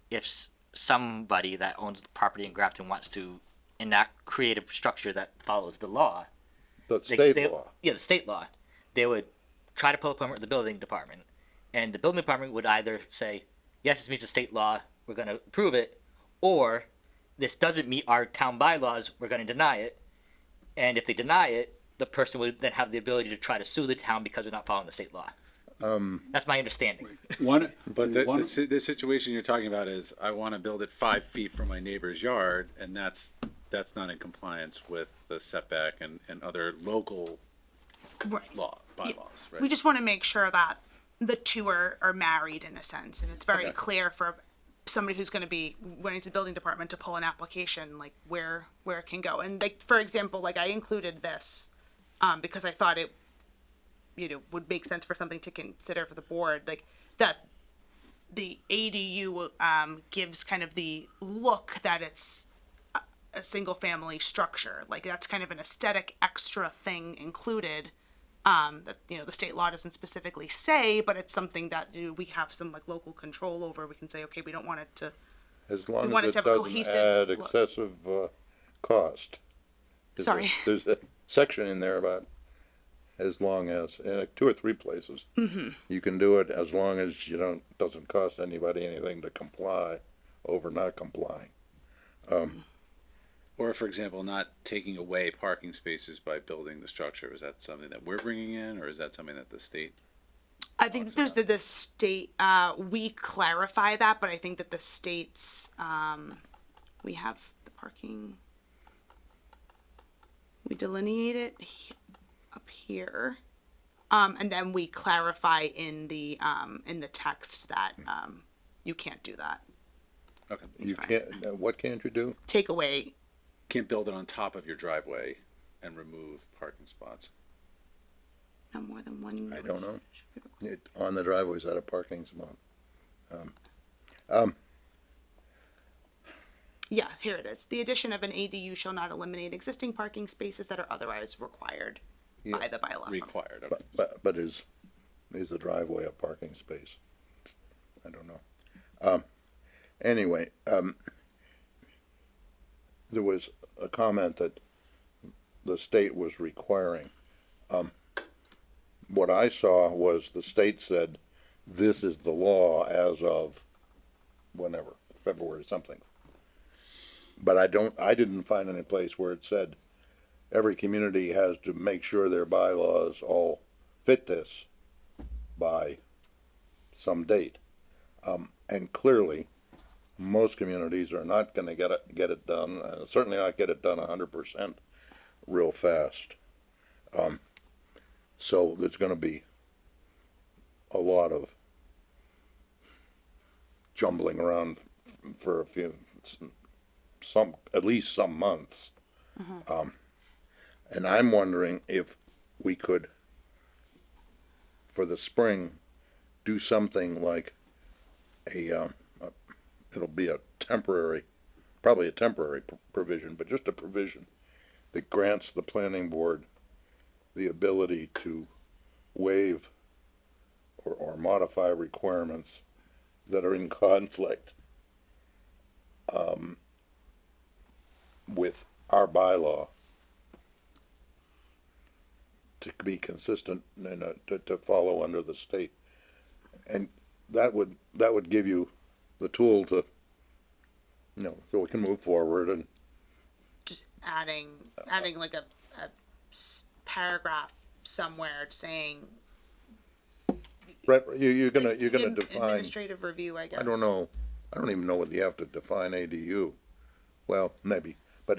if somebody that owns the property in Grafton wants to create a structure that follows the law, The state law. Yeah, the state law, they would try to pull a permit with the building department, and the building department would either say, yes, this meets the state law, we're going to approve it, or this doesn't meet our town bylaws, we're going to deny it. And if they deny it, the person would then have the ability to try to sue the town because they're not following the state law. That's my understanding. But the situation you're talking about is, I want to build it 5 feet from my neighbor's yard, and that's not in compliance with the setback and other local Right. bylaws, right? We just want to make sure that the two are married in a sense, and it's very Okay. clear for somebody who's going to be going to the building department to pull an application, like where it can go. And like, for example, like I included this because I thought it, would make sense for something to consider for the board, like that the ADU gives kind of the look that it's a single family structure. Like that's kind of an aesthetic extra thing included. That the state law doesn't specifically say, but it's something that we have some like local control over. We can say, okay, we don't want it to. As We long want it as to it have a doesn't cohesive add look. excessive cost. Sorry. There's a section in there about as long as, in like 2 or 3 places. You can do it as long as doesn't cost anybody anything to comply. over not complying. Or, for example, not taking away parking spaces by building the structure. Is that something that we're bringing in, or is that something that the state? I think there's the state, we clarify that, but I think that the states, we have the parking. We delineate it up here. And then we clarify in the text that, you can't do that. Okay. You can't, what can't you do? Take away, Can't build it on top of your driveway and remove parking spots. no more than one. I don't know. On the driveway, is that a parking spot? Yeah, here it is. The addition of an ADU shall not eliminate existing parking spaces that are otherwise required by the bylaw. Required. Okay. But is the driveway a parking space? I don't know. Anyway, there was a comment that the state was requiring. What I saw was the state said, this is the law as of whenever, February something. But I didn't find any place where it said every community has to make sure their bylaws all fit this by some date. And clearly, most communities are not gonna get it done, certainly not get it done 100% real fast. So there's gonna be a lot of jumbling around for at least some months. And I'm wondering if we could, for the spring, do something like it'll be a temporary, probably a temporary provision, but just a provision that grants the planning board the ability to waive or modify requirements that are in conflict with our bylaw to be consistent and to follow under the state. And that would give you the tool to, so we can move forward and Just adding like a paragraph somewhere saying. you're gonna define, Administrative review, I guess. I don't know, I don't even know whether you have to define ADU. Well, maybe, but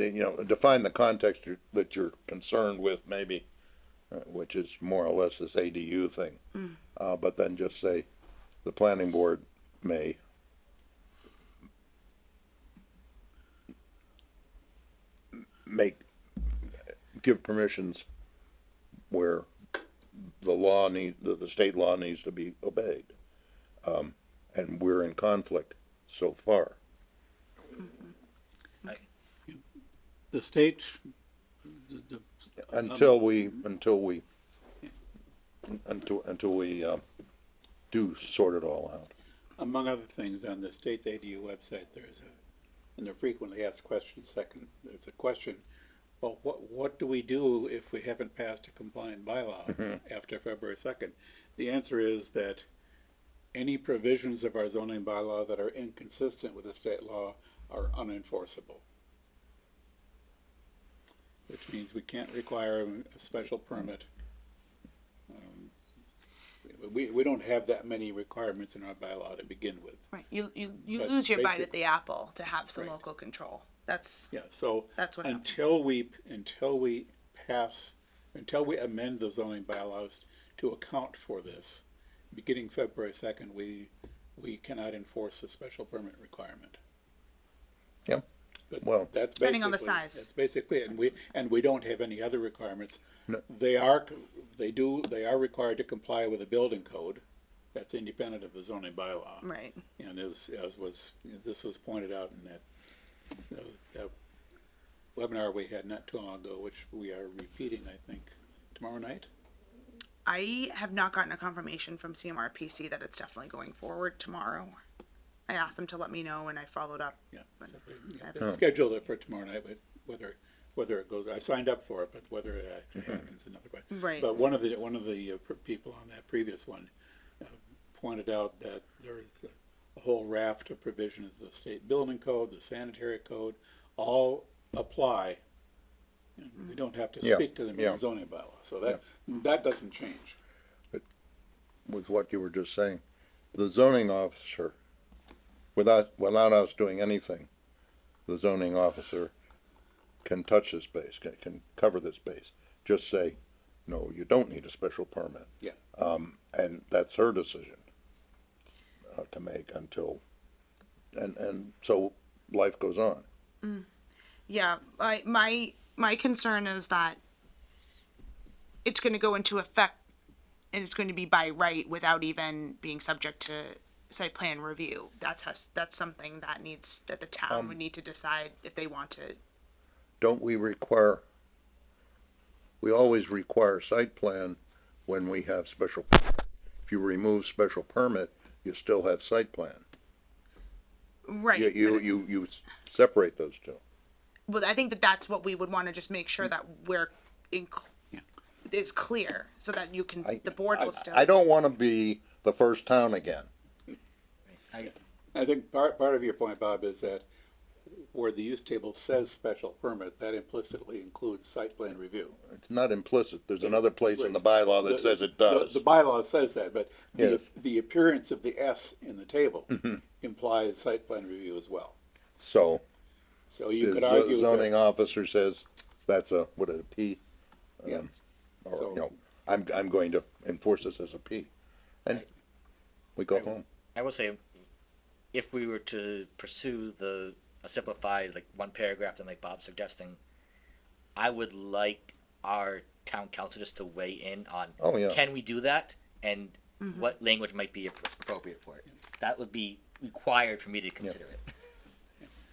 define the context that you're concerned with, maybe, which is more or less this ADU thing. But then just say, the planning board may give permissions where the state law needs to be obeyed. And we're in conflict so far. The state, Until we do sort it all out. among other things, on the state's ADU website, in the frequently asked questions section, there's a question, well, what do we do if we haven't passed a compliant bylaw after February 2nd? The answer is that any provisions of our zoning bylaw that are inconsistent with the state law are unenforceable. Which means we can't require a special permit. We don't have that many requirements in our bylaw to begin with. Right, you But lose your bite basic- at the apple to have some Right. local control. That's Yeah, so That's what happened. until we amend the zoning bylaws to account for this, beginning February 2nd, we cannot enforce the special permit requirement. Yeah. But Well- that's Depending on the basically- size. That's basically it, and we don't have any other requirements. No. They are required to comply with the building code. That's independent of the zoning bylaw. right. And this was pointed out in that webinar we had not too long ago, which we are repeating, I think, tomorrow night. I have not gotten a confirmation from CMRPC that it's definitely going forward tomorrow. I asked them to let me know and I followed up. Yeah, But so they scheduled it for tomorrow night, but whether it goes, I signed up for it, but whether it actually happens is another question. Right. But one of the people on that previous one pointed out that there is a whole raft of provisions of the state building code, the sanitary code, all apply. And we don't have to Yeah, speak to them in yeah. the zoning bylaw, so that doesn't change. With what you were just saying, the zoning officer, without us doing anything, the zoning officer can touch this base, can cover this base. Just say, no, you don't need a special permit. Yeah. And that's her decision to make until, and so life goes on. Yeah, my concern is that it's going to go into effect and it's going to be by right without even being subject to site plan review. That's something that the town would need to decide if they want to. Don't we always require site plan when we have special, if you remove special permit, you still have site plan. Right. You separate those two. But I think that's what we would want to just make sure that we're is clear so that you can the board will still. I don't wanna be the first town again. I think part of your point, Bob, is that where the use table says special permit, that implicitly includes site plan review. It's not implicit. There's another place in the bylaw that says it does. The bylaw says that, but Yes. the appearance of the S in the table implies site plan review as well. So, So you the could argue zoning that, officer says that's a P? yeah. Or, So- you know, I'm going to enforce this as a P. And we go home. I will say, if we were to pursue a simplified, like one paragraph, and like Bob's suggesting, I would like our town council just to weigh in on, Oh, yeah. can we do that, and what language might be appropriate for it. That would be required for me to consider it.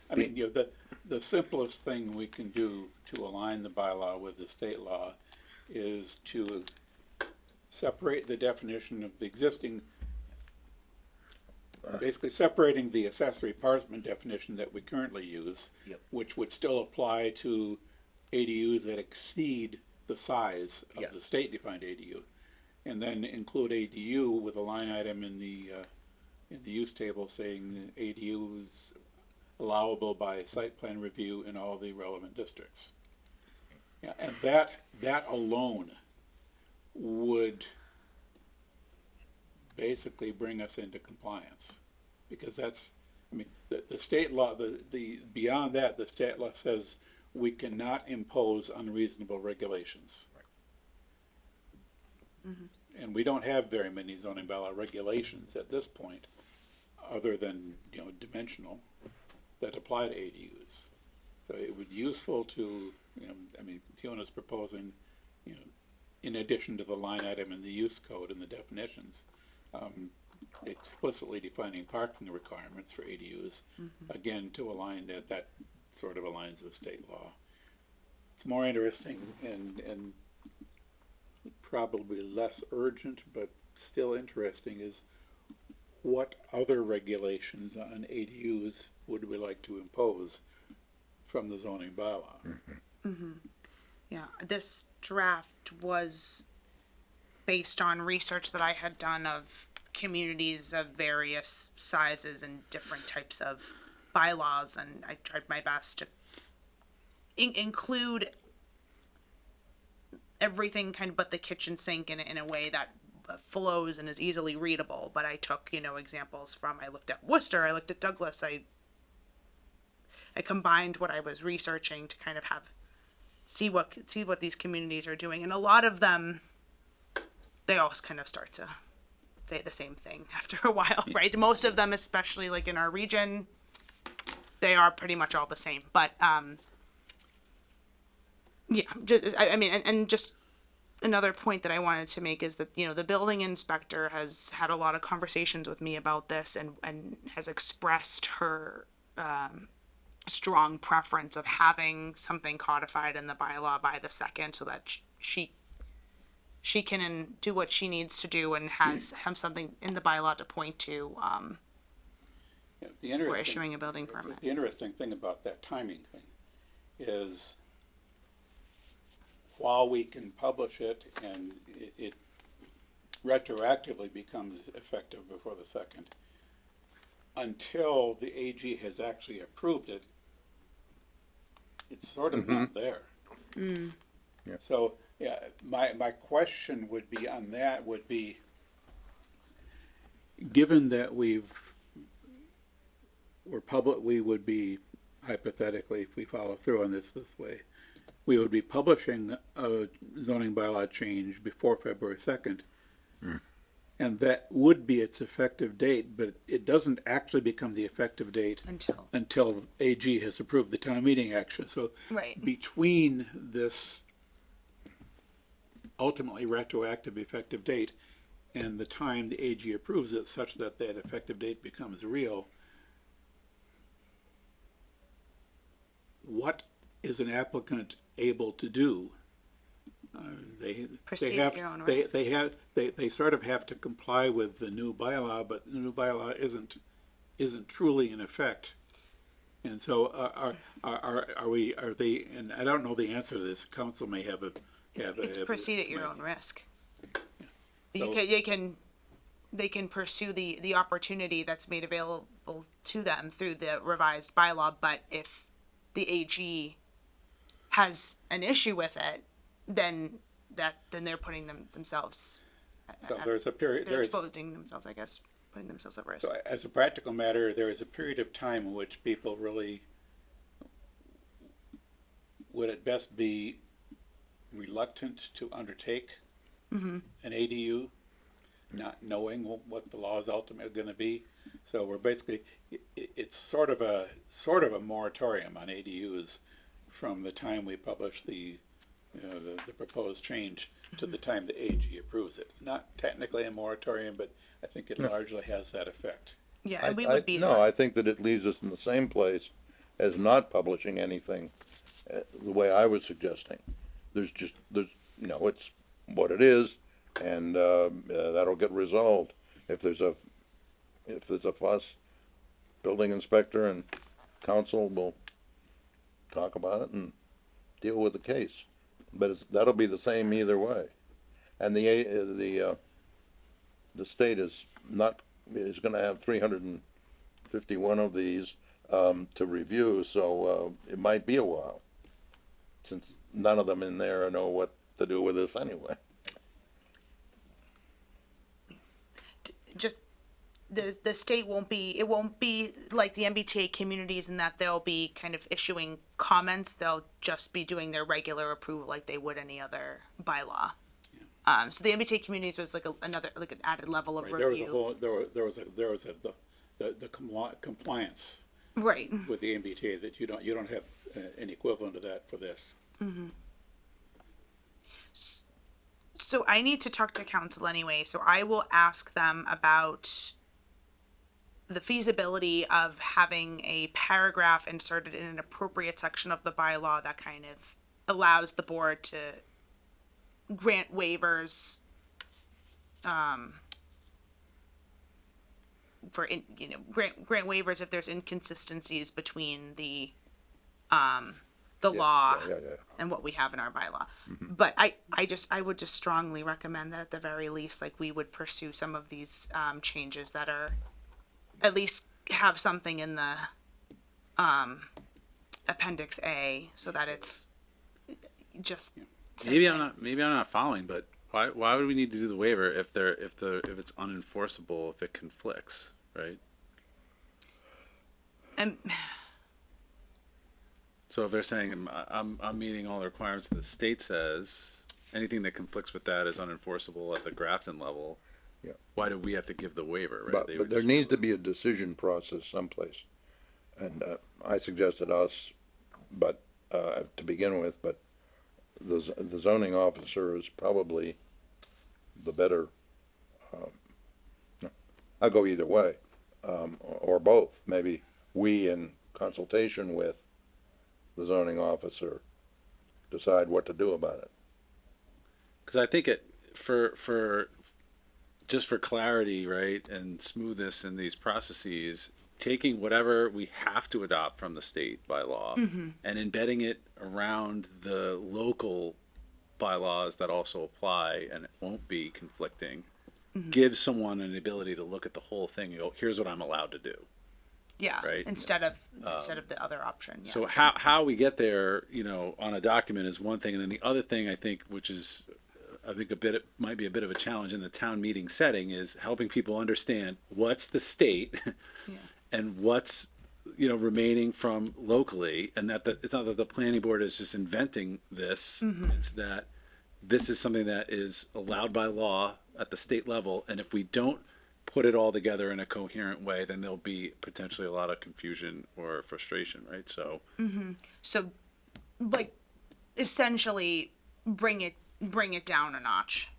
I mean, you know, the simplest thing we can do to align the bylaw with the state law is to separate the definition of the existing, basically separating the accessory apartment definition that we currently use, Yep. which would still apply to ADUs that exceed the size of the Yes. state-defined ADU, and then include ADU with a line item in the use table saying ADU is allowable by site plan review in all the relevant districts. Yeah, and that alone would basically bring us into compliance. Because that's, I mean, the state law, the beyond that, the state law says we cannot impose unreasonable regulations. And we don't have very many zoning bylaw regulations at this point, other than, you know, dimensional, that apply to ADUs. So it would be useful to, you know, I mean, Fiona's proposing, you know, in addition to the line item in the use code and the definitions, explicitly defining parking requirements for ADUs, again, to align that sort of aligns with state law. It's more interesting and probably less urgent, but still interesting, is what other regulations on ADUs would we like to impose from the zoning bylaw? Yeah, this draft was based on research that I had done of communities of various sizes and different types of bylaws, and I tried my best to include everything kind of but the kitchen sink in a way that flows and is easily readable. But I took, you know, examples from, I looked at Worcester, I looked at Douglas, I combined what I was researching to kind of see what these communities are doing, and a lot of them, they all kind of start to say the same thing after a while, right? Most of them, especially like in our region, they are pretty much all the same. But yeah, I mean, and just another point that I wanted to make is that, you know, the building inspector has had a lot of conversations with me about this and has expressed her strong preference of having something codified in the bylaw by the second, so that she can do what she needs to do and have something in the bylaw to point to Yeah, the for interesting, issuing a building permit. the interesting thing about that timing thing is while we can publish it and it retroactively becomes effective before the second, until the AG has actually approved it, it's sort of not there. Yeah. So, yeah, my question would be on that would be, given that we're public, we would be hypothetically, if we follow through on this way, we would be publishing a zoning bylaw change before February 2nd. And that would be its effective date, but it doesn't actually become the effective date until AG has approved the town meeting action. So Right. between this ultimately retroactive effective date and the time the AG approves it such that that effective date becomes real, what is an applicant able to do? Proceed at your own risk. They sort of have to comply with the new bylaw, but the new bylaw isn't truly in effect. And so are they, and I don't know the answer to this, council may have It's proceed at your own risk. So- They can pursue the opportunity that's made available to them through the revised bylaw, but if the AG has an issue with it, then they're putting themselves. So there's a period, They're exposing themselves, I guess, putting themselves at risk. so as a practical matter, there is a period of time in which people really would at best be reluctant to undertake an ADU, not knowing what the law is ultimately going to be. So we're basically, it's sort of a moratorium on ADUs from the time we publish the proposed change to the time the AG approves it. It's not technically a moratorium, but I think it largely has that effect. Yeah, and we would be. No, I think that it leaves us in the same place as not publishing anything, the way I was suggesting. There's, it's what it is, and that'll get resolved. If there's a fuss, building inspector and council will talk about it and deal with the case. But that'll be the same either way. And the state is gonna have 351 of these to review, so it might be a while, since none of them in there know what to do with this anyway. Just the state won't be like the MBTA communities in that they'll be kind of issuing comments. They'll just be doing their regular approval like they would any other bylaw. So the MBTA communities was like an added level of Right, there was a review. whole, there was the compliance Right. with the MBTA that you don't have an equivalent of that for this. So I need to talk to council anyway, so I will ask them about the feasibility of having a paragraph inserted in an appropriate section of the bylaw that kind of allows the board to grant waivers grant waivers if there's inconsistencies between the law Yeah. and what we have in our bylaw. But I would just strongly recommend that at the very least, like, we would pursue some of these changes that are, at least have something in the Appendix A, so that it's just. Maybe I'm not following, but why would we need to do the waiver if it's unenforceable, if it conflicts, right? And So if they're saying I'm meeting all the requirements that the state says, anything that conflicts with that is unenforceable at the Grafton level. Yeah. Why do we have to give the waiver, right? But, They but would there just- needs to be a decision process someplace. And I suggested us, but to begin with, but the zoning officer is probably the better. I'll go either way, or both. Maybe we, in consultation with the zoning officer, decide what to do about it. Because I think for just for clarity, right, and smoothness in these processes, taking whatever we have to adopt from the state by law and embedding it around the local bylaws that also apply and it won't be conflicting, gives someone an ability to look at the whole thing and go, here's what I'm allowed to do. Yeah, Right. instead of the other option. Yeah. So how we get there, on a document is one thing, and then the other thing I think, which is, I think might be a bit of a challenge in the town meeting setting, is helping people understand what's the state and what's remaining from locally, and it's not that the planning board is just inventing this. It's that this is something that is allowed by law at the state level, and if we don't put it all together in a coherent way, then there'll be potentially a lot of confusion or frustration, right? So So, like, essentially, bring it down a notch.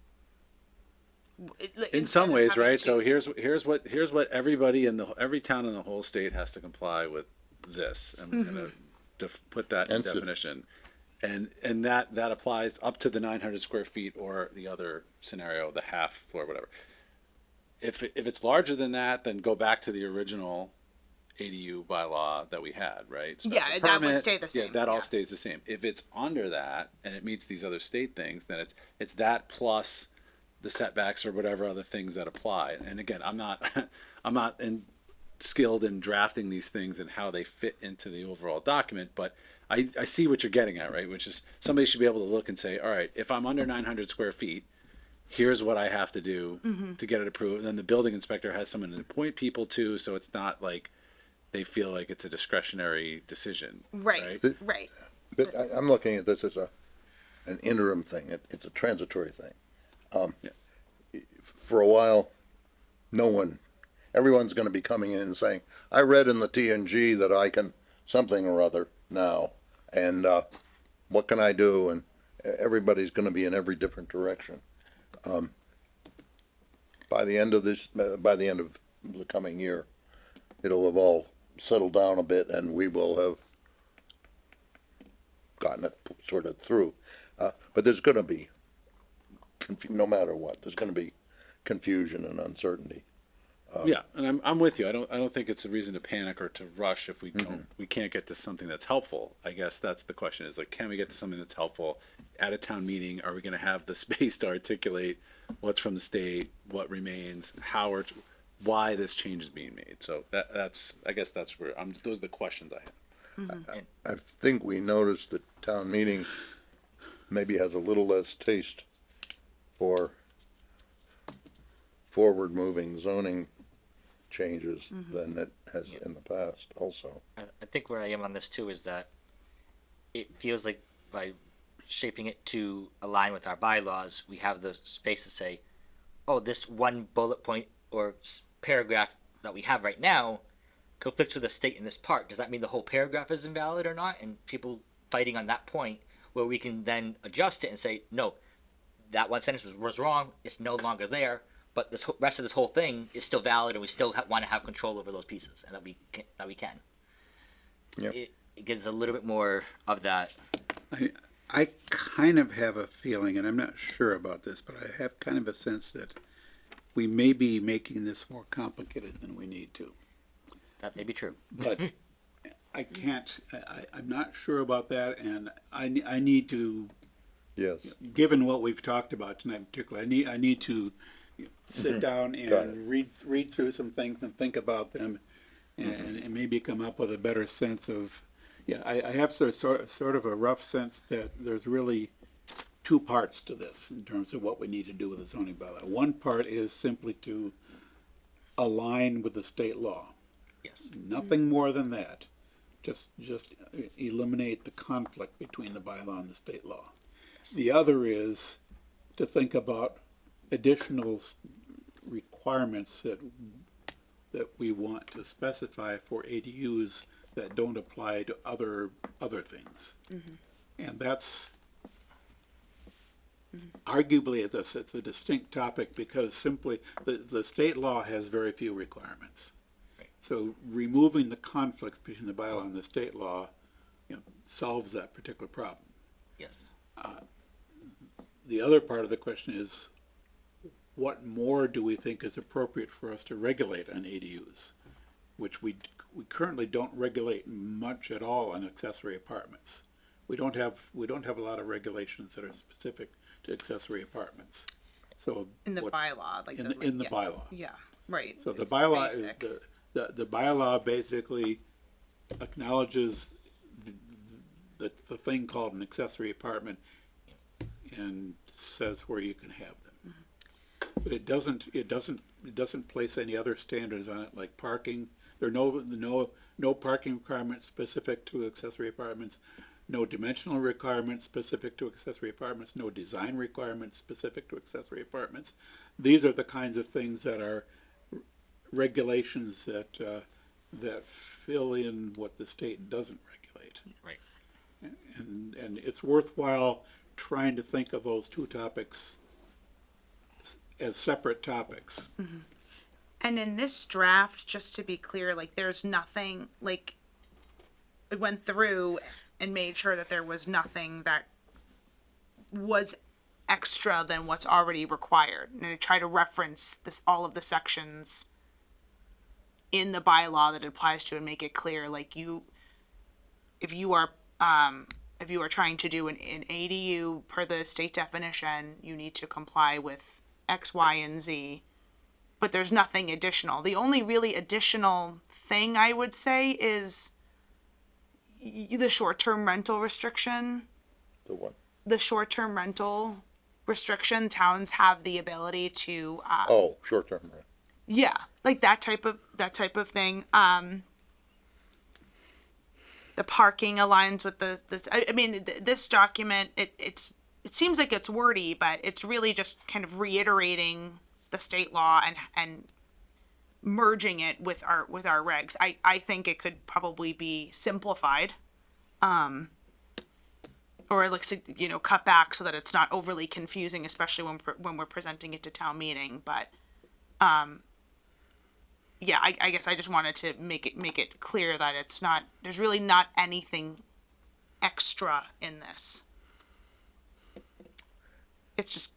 in some ways, right? So here's what everybody in every town in the whole state has to comply with this, and we're gonna put that in And so- definition, and that applies up to the 900 square feet or the other scenario, the half floor, whatever. If it's larger than that, then go back to the original ADU bylaw that we had, right? Special Yeah, that would permit, stay the Yeah, same, that all yeah. stays the same. If it's under that and it meets these other state things, then it's that plus the setbacks or whatever other things that apply. And again, I'm not skilled in drafting these things and how they fit into the overall document, but I see what you're getting at, right? Which is somebody should be able to look and say, all right, if I'm under 900 square feet, here's what I have to do to get it approved. And then the building inspector has someone to appoint people to, so it's not like they feel like it's a discretionary decision. Right. Right. But I'm looking at this as an interim thing. It's a transitory thing. For a while, everyone's going to be coming in and saying, I read in the TNG that I can something or other now, and what can I do? And everybody's going to be in every different direction. By the end of the coming year, it'll have all settled down a bit, and we will have gotten it sort of through. But there's going to be, no matter what, there's going to be confusion and uncertainty. Yeah, and I'm with you. I don't think it's a reason to panic or to rush if we can't get to something that's helpful. I guess that's the question, is like, can we get to something that's helpful at a town meeting? Are we going to have the space to articulate what's from the state, what remains, why this change is being made? So I guess that's where those are the questions I have. I think we noticed that town meeting maybe has a little less taste for forward-moving zoning changes than it has in the past also. I think where I am on this too is that it feels like by shaping it to align with our bylaws, we have the space to say, oh, this one bullet point or paragraph that we have right now conflicts with the state in this part. Does that mean the whole paragraph is invalid or not? And people fighting on that point, where we can then adjust it and say, no, that one sentence was wrong. It's no longer there. But this rest of this whole thing is still valid, and we still want to have control over those pieces, and that we can. Yep. It gives a little bit more of that. I kind of have a feeling, and I'm not sure about this, but I have kind of a sense that we may be making this more complicated than we need to. That may be true. But I'm not sure about that, and I need to, Yes. given what we've talked about tonight in particular, I need to sit down Got and read through some things and think about them, and maybe come up with a better sense of. Yeah, I have sort of a rough sense that there's really two parts to this in terms of what we need to do with the zoning bylaw. One part is simply to align with the state law. Yes. Nothing more than that. Just eliminate the conflict between the bylaw and the state law. The other is to think about additional requirements that we want to specify for ADUs that don't apply to other things. And that's arguably it's a distinct topic because simply the state law has very few requirements. So removing the conflicts between the bylaw and the state law, solves that particular problem. Yes. The other part of the question is, what more do we think is appropriate for us to regulate on ADUs, which we currently don't regulate much at all on accessory apartments. We don't have a lot of regulations that are specific to accessory apartments. So In the bylaw, like in the bylaw. Yeah, right. So the It's bylaw, basic. the bylaw basically acknowledges the thing called an accessory apartment and says where you can have them. But it doesn't place any other standards on it, like parking. There are no parking requirements specific to accessory apartments, no dimensional requirements specific to accessory apartments, no design requirements specific to accessory apartments. These are the kinds of things that are regulations that fill in what the state doesn't regulate. Right. And it's worthwhile trying to think of those two topics as separate topics. And in this draft, just to be clear, like there's nothing, like I went through and made sure that there was nothing that was extra than what's already required. And I try to reference this, all of the sections in the bylaw that it applies to, and make it clear, like if you are trying to do an ADU per the state definition, you need to comply with X, Y, and Z. But there's nothing additional. The only really additional thing I would say is the short-term rental restriction. The what? The short-term rental restriction, towns have the ability to Oh, short-term rent. yeah, like that type of thing. The parking aligns with this. I mean, this document, it seems like it's wordy, but it's really just kind of reiterating the state law and merging it with our regs. I think it could probably be simplified, or like, you know, cut back so that it's not overly confusing, especially when we're presenting it to town meeting. But yeah, I guess I just wanted to make it clear that it's not, there's really not anything extra in this. It's just,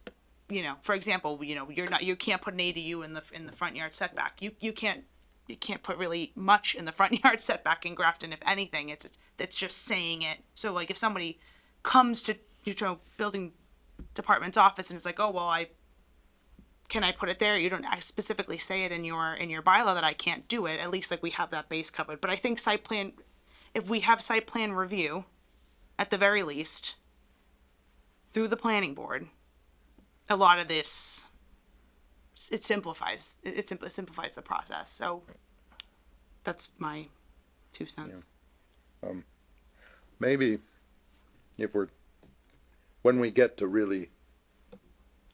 you know, for example, you know, you can't put an ADU in the front yard setback. You can't put really much in the front yard setback in Grafton. If anything, it's just saying it. So like if somebody comes to, you know, building department's office and it's like, oh well, can I put it there? You don't. I specifically say it in your bylaw that I can't do it. At least like we have that base covered. But I think site plan, if we have site plan review, at the very least, through the planning board, a lot of this, it simplifies the process. So that's my 2 cents. Maybe if when we get to really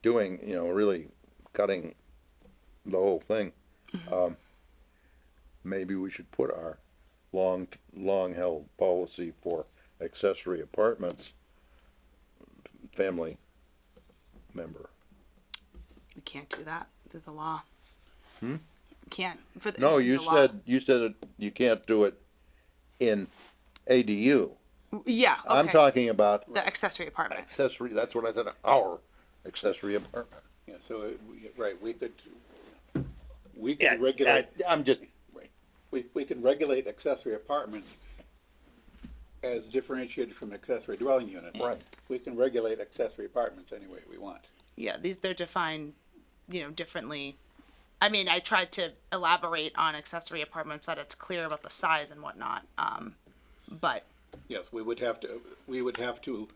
doing, you know, really cutting the whole thing, maybe we should put our long held policy for accessory apartments, family member. We can't do that through the law. We can't. No, you the law. said you can't do it in ADU. Yeah. Okay. I'm talking about the accessory apartment. accessory, that's what I said, our accessory apartment. Yeah, so, we could regulate, I'm just, we can regulate accessory apartments as differentiated from accessory dwelling units. Right. We can regulate accessory apartments any way we want. Yeah, they're defined, you know, differently. I mean, I tried to elaborate on accessory apartments that it's clear about the size and whatnot. But Yes, we would have to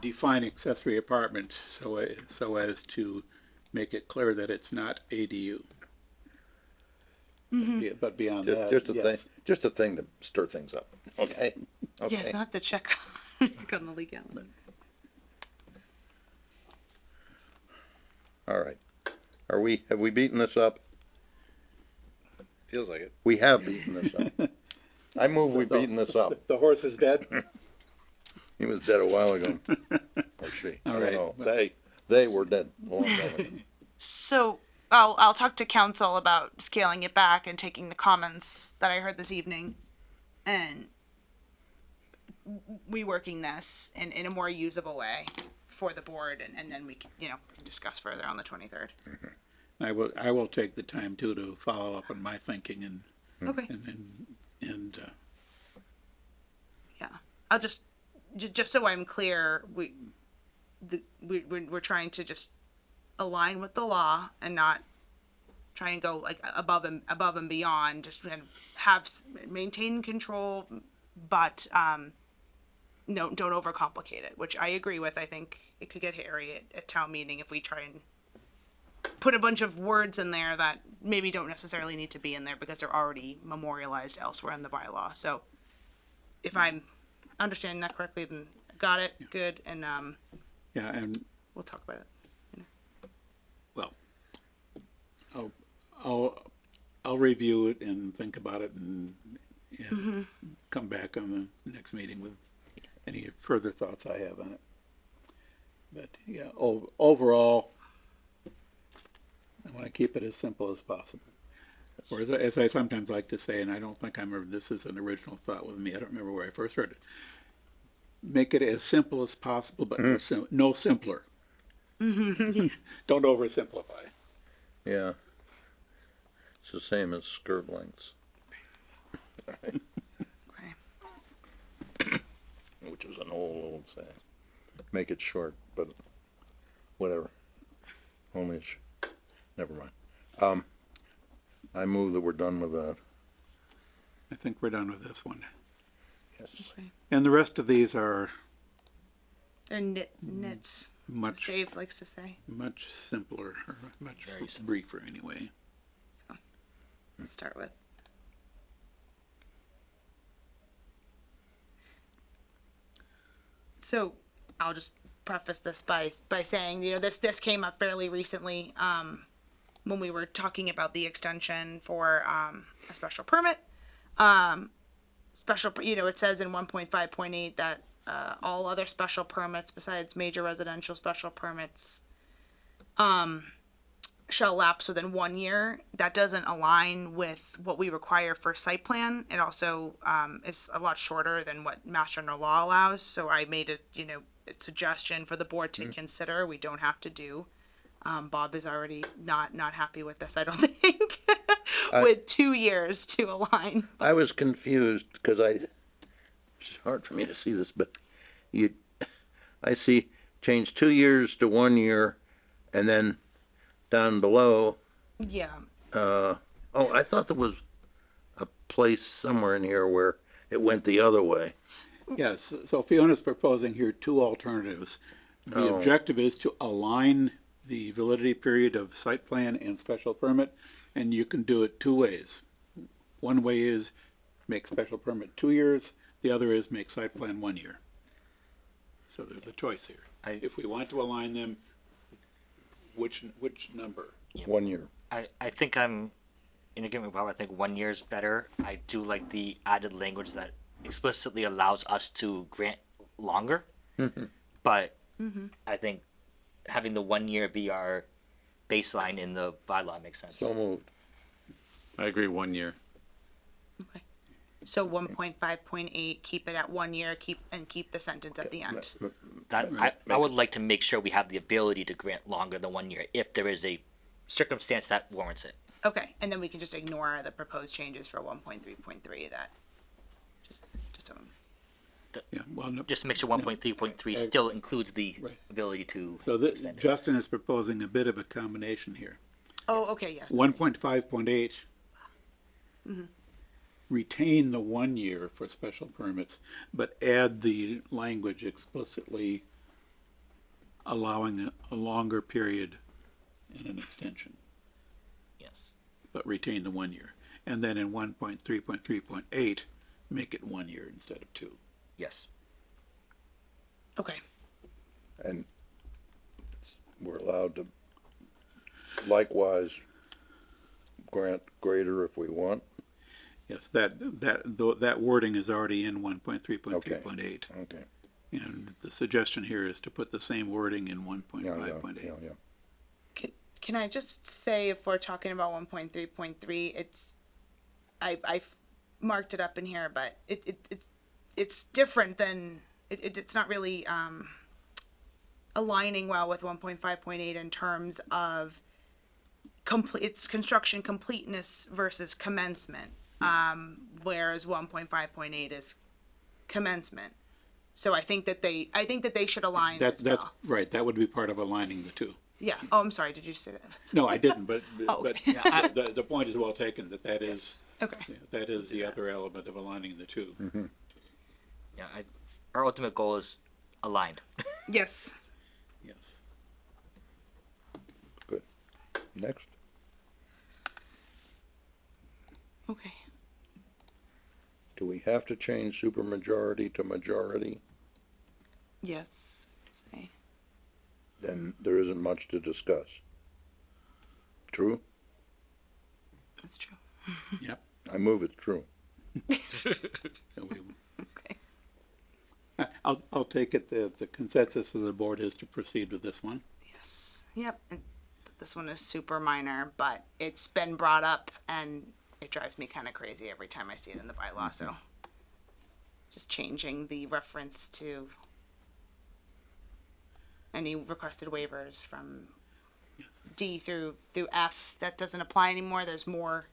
define accessory apartment so as to make it clear that it's not ADU. But beyond that, yes. just a thing to stir things up, okay? Okay. yes, I have to check on the legality. All right. Have we beaten this up? Feels like it. We have beaten this up. I move we've beaten this up. The horse is dead? He was dead a while ago. Or she. I All don't right. know. They were dead a long time ago. So I'll talk to council about scaling it back and taking the comments that I heard this evening and reworking this in a more usable way for the board, and then we can, you know, discuss further on the 23rd. I will take the time too to follow up on my thinking and Okay. and Yeah. I'll just so I'm clear, we're trying to just align with the law and not try and go like above and beyond, just kind of have maintain control, but no, don't overcomplicate it, which I agree with. I think it could get hairy at town meeting if we try and put a bunch of words in there that maybe don't necessarily need to be in there because they're already memorialized elsewhere in the bylaw. So if I'm understanding that correctly, then got it, good, and Yeah, and we'll talk about it. well, I'll review it and think about it and come back on the next meeting with any further thoughts I have on it. But yeah, overall, I want to keep it as simple as possible. Or as I sometimes like to say, and I don't think I remember, this is an original thought with me, I don't remember where I first heard it. Make it as simple as possible, but no simpler. Don't oversimplify. Yeah. It's the same as skirt lengths, Okay. which was an old saying. Make it short, but whatever. Only never mind. I move that we're done with that. I think we're done with this one. Yes. Okay. And the rest of these are They're nits, as much, Dave likes to say. much simpler, or much Very simple. briefer anyway. Let's start with. So I'll just preface this by saying, this came up fairly recently, when we were talking about the extension for, a special permit. It says in 1.5.8 that, all other special permits besides major residential special permits, shall lapse within 1 year. That doesn't align with what we require for site plan. It also is a lot shorter than what Mass General Law allows. So I made a suggestion for the board to consider. We don't have to do. Bob is already not happy with this, I don't think, with 2 years to align. I was confused because it's hard for me to see this, but I see change 2 years to 1 year, and then down below, Yeah. I thought there was a place somewhere in here where it went the other way. Yes, so Fiona's proposing here two alternatives. The objective is to align the validity period of site plan and special permit, and you can do it two ways. One way is make special permit 2 years, the other is make site plan 1 year. So there's a choice here. If we want to align them, which number? 1 year. I think I'm in agreement with Bob. I think 1 year is better. I do like the added language that explicitly allows us to grant longer. But I think having the 1 year be our baseline in the bylaw makes sense. So moved. I agree, 1 year. Okay. So 1.5.8, keep it at 1 year, keep the sentence at the end. That I would like to make sure we have the ability to grant longer than 1 year if there is a circumstance that warrants it. Okay, and then we can just ignore the proposed changes for 1.3.3 that just Yeah, well, no, Just to make sure 1.3.3 still includes the Right. ability to so extend it. Justin is proposing a bit of a combination here. Oh, okay, yes. 1.5.8, retain the 1 year for special permits, but add the language explicitly allowing a longer period and an extension, Yes. but retain the 1 year. And then in 1.3.3.8, make it 1 year instead of 2. Yes. Okay. And we're allowed to likewise grant greater if we want. Yes, that wording is already in 1.3.3.8. Okay. And the suggestion here is to put the same wording in Yeah, 1.5.8. yeah. Can I just say, if we're talking about 1.3.3, I've marked it up in here, but it's different than, it's not really aligning well with 1.5.8 in terms of it's construction completeness versus commencement, whereas 1.5.8 is commencement. So I think that they should align as That's well. right, that would be part of aligning the two. Yeah. Oh, I'm sorry. Did you say that? No, I didn't, but, Oh, but okay. the point is well taken, that is, Okay. that is the other element of aligning the two. Yeah, our ultimate goal is aligned. Yes. Yes. Good. Next. Okay. Do we have to change supermajority to majority? Yes. Say. Then there isn't much to discuss. True? That's true. Yep. I move it's true. So we, Okay. I'll take it, the consensus of the board is to proceed with this one. Yes. Yep. And this one is super minor, but it's been brought up and it drives me kind of crazy every time I see it in the bylaw. So just changing the reference to any requested waivers from D through F. That doesn't apply anymore. There's more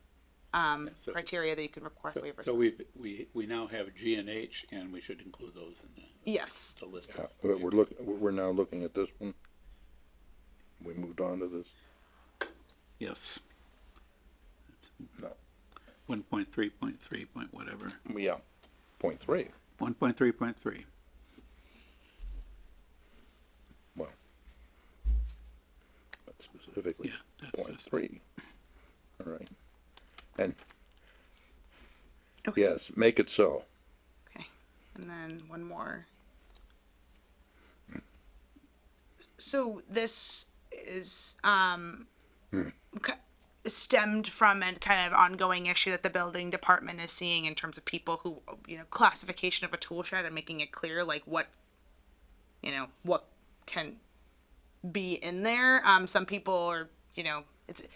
So- criteria that you can request So, waivers. so we now have G and H, and we should include those in Yes. the list. Yeah, of we're now looking at this one. We moved on to this. Yes. No. 1.3.3. Whatever. Yeah. 0.3. 1.3.3. Well, that's specifically Yeah, that's point just- 3. All right. And Okay. yes, make it so. Okay. And then one more. So this is stemmed from a kind of ongoing issue that the building department is seeing in terms of people who, classification of a tool shed and making it clear like what can be in there. Some people are, it's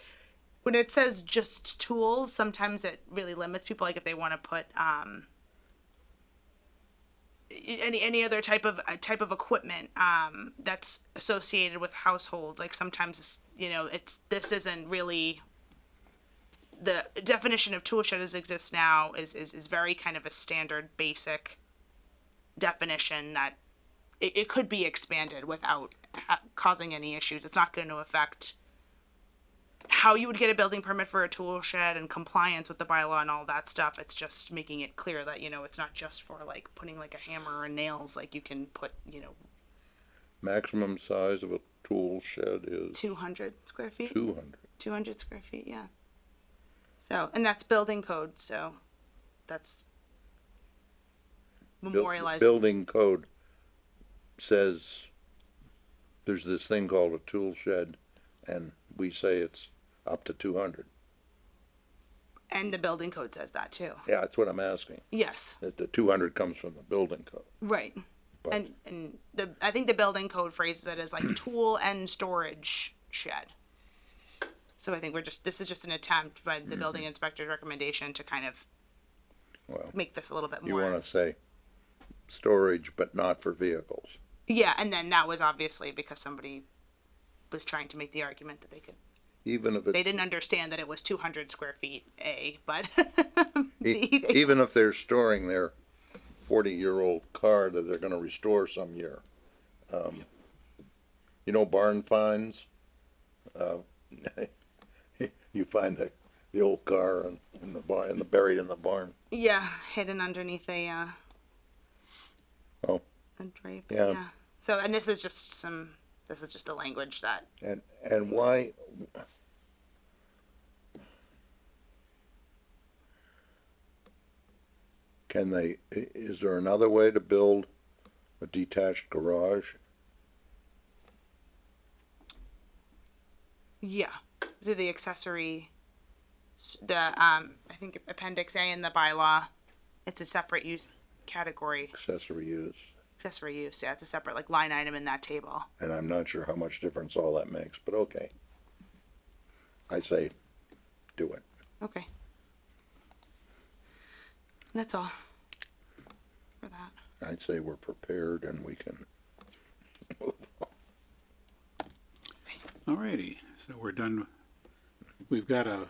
when it says just tools, sometimes it really limits people. Like if they want to put any other type of equipment that's associated with households, like sometimes this isn't really the definition of tool shed as exists now is very kind of a standard basic definition that it could be expanded without causing any issues. It's not going to affect how you would get a building permit for a tool shed and compliance with the bylaw and all that stuff. It's just making it clear that, it's not just for like putting like a hammer and nails, like you can put, Maximum size of a tool shed is 200 square feet, 200. 200 square feet. Yeah. So, and that's building code. So that's memorialized. Building code says there's this thing called a tool shed, and we say it's up to 200. And the building code says that too. Yeah, that's what I'm asking. Yes. That the 200 comes from the building code. Right. But And I think the building code phrases it as like tool and storage shed. So I think this is just an attempt by the building inspector's recommendation to kind of well, make this a little bit you more. want to say storage, but not for vehicles. Yeah, and then that was obviously because somebody was trying to make the argument that Even if it's they didn't understand that it was 200 square feet, but even if they're storing their 40-year-old car that they're going to restore some year. Barn finds. You find the old car in the barn, buried in the barn. yeah, hidden underneath a Oh. a drape. Yeah. So, and this is just the language that And why? Is there another way to build a detached garage? yeah, to the accessory, I think appendix A in the bylaw, it's a separate use category. Accessory use, Accessory use, yeah, it's a separate like line item in that table. and I'm not sure how much difference all that makes, but okay. I say, do it. Okay. That's all for that. I'd say we're prepared and we can move on. Alrighty, so we're done. We've got a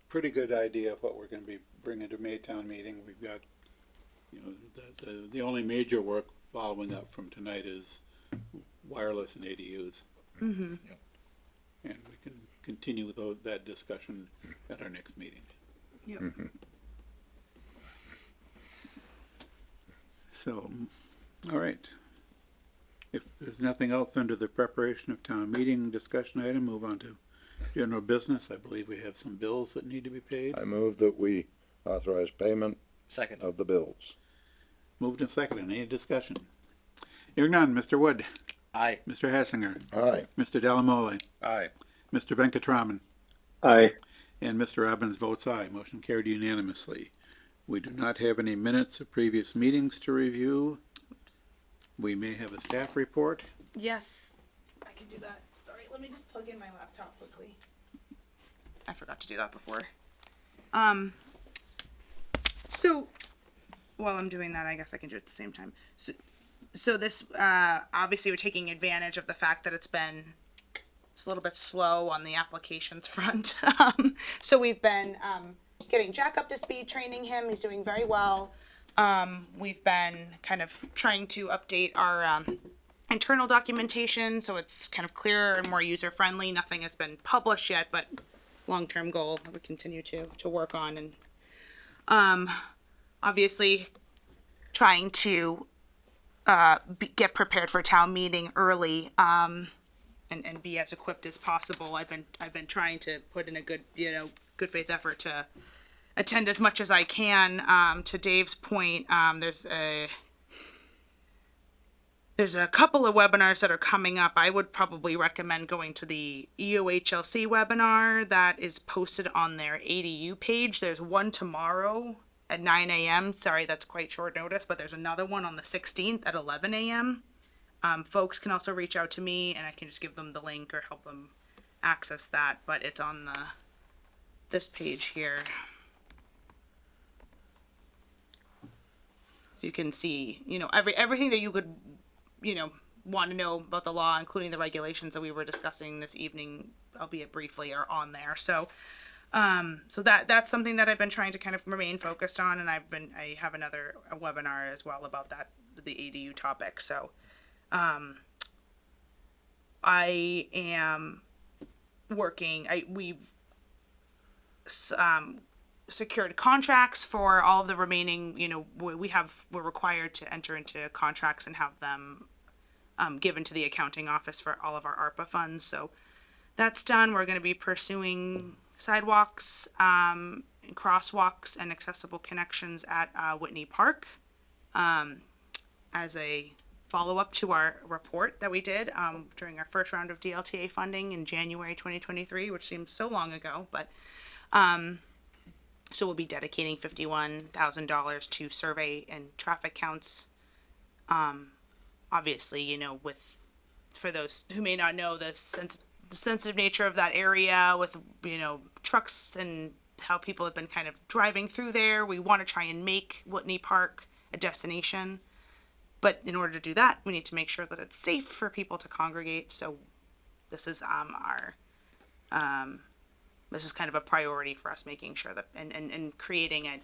pretty good idea of what we're gonna be bringing to Maytown meeting. We've got, the only major work following up from tonight is wireless and ADUs. Mm-hmm. And we can continue with that discussion at our next meeting. Yep. So, all right. If there's nothing else under the preparation of town meeting discussion item, move on to general business. I believe we have some bills that need to be paid. I move that we authorize payment Second. of the bills. Moved and seconded. Any discussion? Hearing none. Mr. Wood, Aye. Mr. Hassinger, Aye. Mr. Delamole, Aye. Mr. Venkatraman, Aye. and Mr. Robbins votes aye. Motion carried unanimously. We do not have any minutes of previous meetings to review. We may have a staff report. Yes, I can do that. Sorry, let me just plug in my laptop quickly. I forgot to do that before. So while I'm doing that, I guess I can do it at the same time. So this, obviously we're taking advantage of the fact that it's a little bit slow on the applications front. So we've been, getting Jack up to speed, training him. He's doing very well. We've been kind of trying to update our, internal documentation so it's kind of clearer and more user friendly. Nothing has been published yet, but long-term goal that we continue to work on, and obviously trying to get prepared for town meeting early, and be as equipped as possible. I've been trying to put in a good faith effort to attend as much as I can. To Dave's point, there's a couple of webinars that are coming up. I would probably recommend going to the EOHLC webinar that is posted on their ADU page. There's one tomorrow at 9 a.m. Sorry, that's quite short notice, but there's another one on the 16th at 11 a.m. Folks can also reach out to me and I can just give them the link or help them access that, but it's on this page here. You can see, everything that you could want to know about the law, including the regulations that we were discussing this evening, albeit briefly, are on there. So that's something that I've been trying to kind of remain focused on, and I have another webinar as well about that, the ADU topic. So I am working. We've secured contracts for all of the remaining. We're required to enter into contracts and have them given to the accounting office for all of our ARPA funds. So that's done. We're going to be pursuing sidewalks, crosswalks, and accessible connections at Whitney Park as a follow-up to our report that we did during our first round of DLTA funding in January 2023, which seems so long ago, but so we'll be dedicating $51,000 to survey and traffic counts. Obviously, for those who may not know, the sensitive nature of that area with, trucks and how people have been kind of driving through there. We want to try and make Whitney Park a destination. But in order to do that, we need to make sure that it's safe for people to congregate. So this is this is kind of a priority for us, making sure that and creating a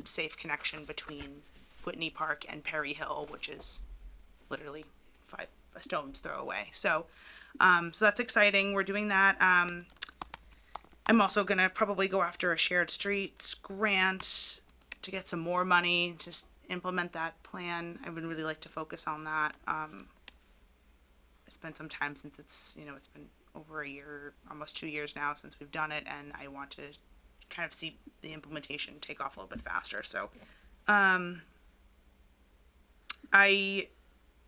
safe connection between Whitney Park and Perry Hill, which is literally a stone's throw away. So so that's exciting. We're doing that. I'm also gonna probably go after a shared streets grant to get some more money to implement that plan. I would really like to focus on that. It's been some time since it's been over a year, almost 2 years now since we've done it, and I want to kind of see the implementation take off a little bit faster. So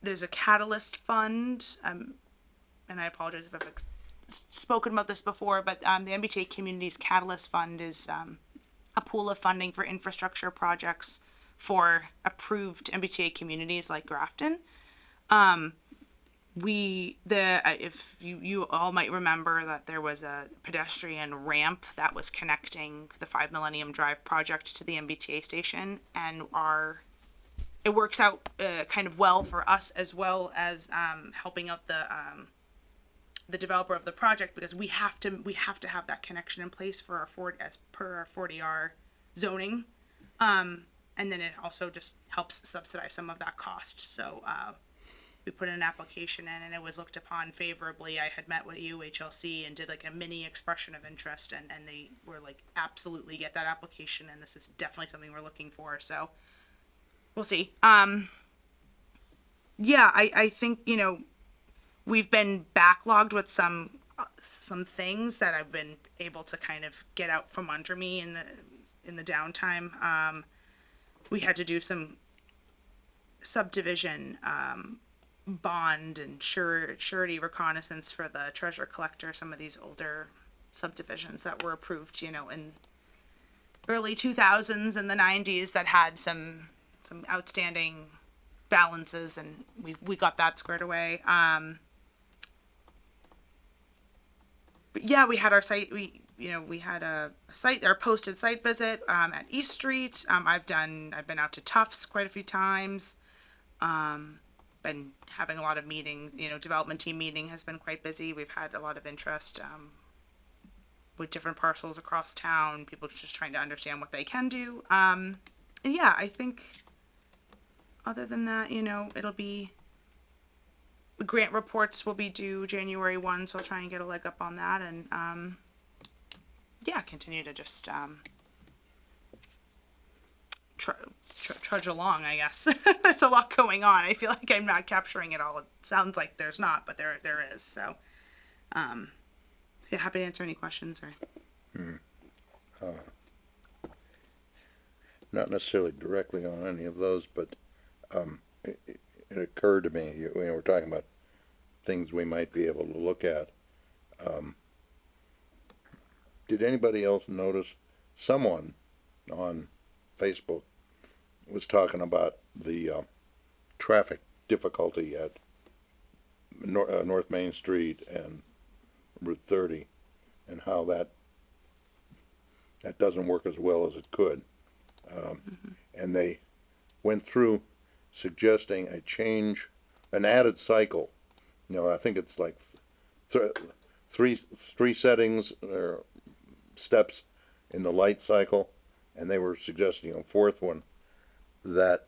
there's a Catalyst fund, and I apologize if I've spoken about this before, but the MBTA Communities Catalyst Fund is a pool of funding for infrastructure projects for approved MBTA communities like Grafton. If you all might remember that there was a pedestrian ramp that was connecting the 5 Millennium Drive project to the MBTA station, and it works out kind of well for us, as well as helping out the developer of the project, because we have to have that connection in place for as per our 40R zoning, and then it also just helps subsidize some of that cost. So we put an application in and it was looked upon favorably. I had met with UHLC and did like a mini expression of interest, and they were like, absolutely get that application, and this is definitely something we're looking for. So we'll see. Yeah, I think, you know, we've been backlogged with some things that I've been able to kind of get out from under me in the downtime. We had to do some subdivision bond and surety reconnaissance for the treasure collector, some of these older subdivisions that were approved, you know, in early 2000s and the 90s that had some outstanding balances, and we got that squared away. But yeah, we had our site, we had a site, our posted site visit at East Street. I've been out to Tufts quite a few times. Been having a lot of meetings, you know, development team meeting has been quite busy. We've had a lot of interest with different parcels across town, people just trying to understand what they can do. And yeah, I think other than that, you know, it'll be, grant reports will be due January 1, so I'll try and get a leg up on that, and yeah, continue to just trudge along, I guess. There's a lot going on. I feel like I'm not capturing it all. It sounds like there's not, but there is. So, yeah, happy to answer any questions or. Not necessarily directly on any of those, but it occurred to me, we're talking about things we might be able to look at. Did anybody else notice someone on Facebook was talking about the traffic difficulty at North Main Street and Route 30, and how that doesn't work as well as it could. And they went through suggesting a change, an added cycle. You know, I think it's like three settings or steps in the light cycle, and they were suggesting a fourth one that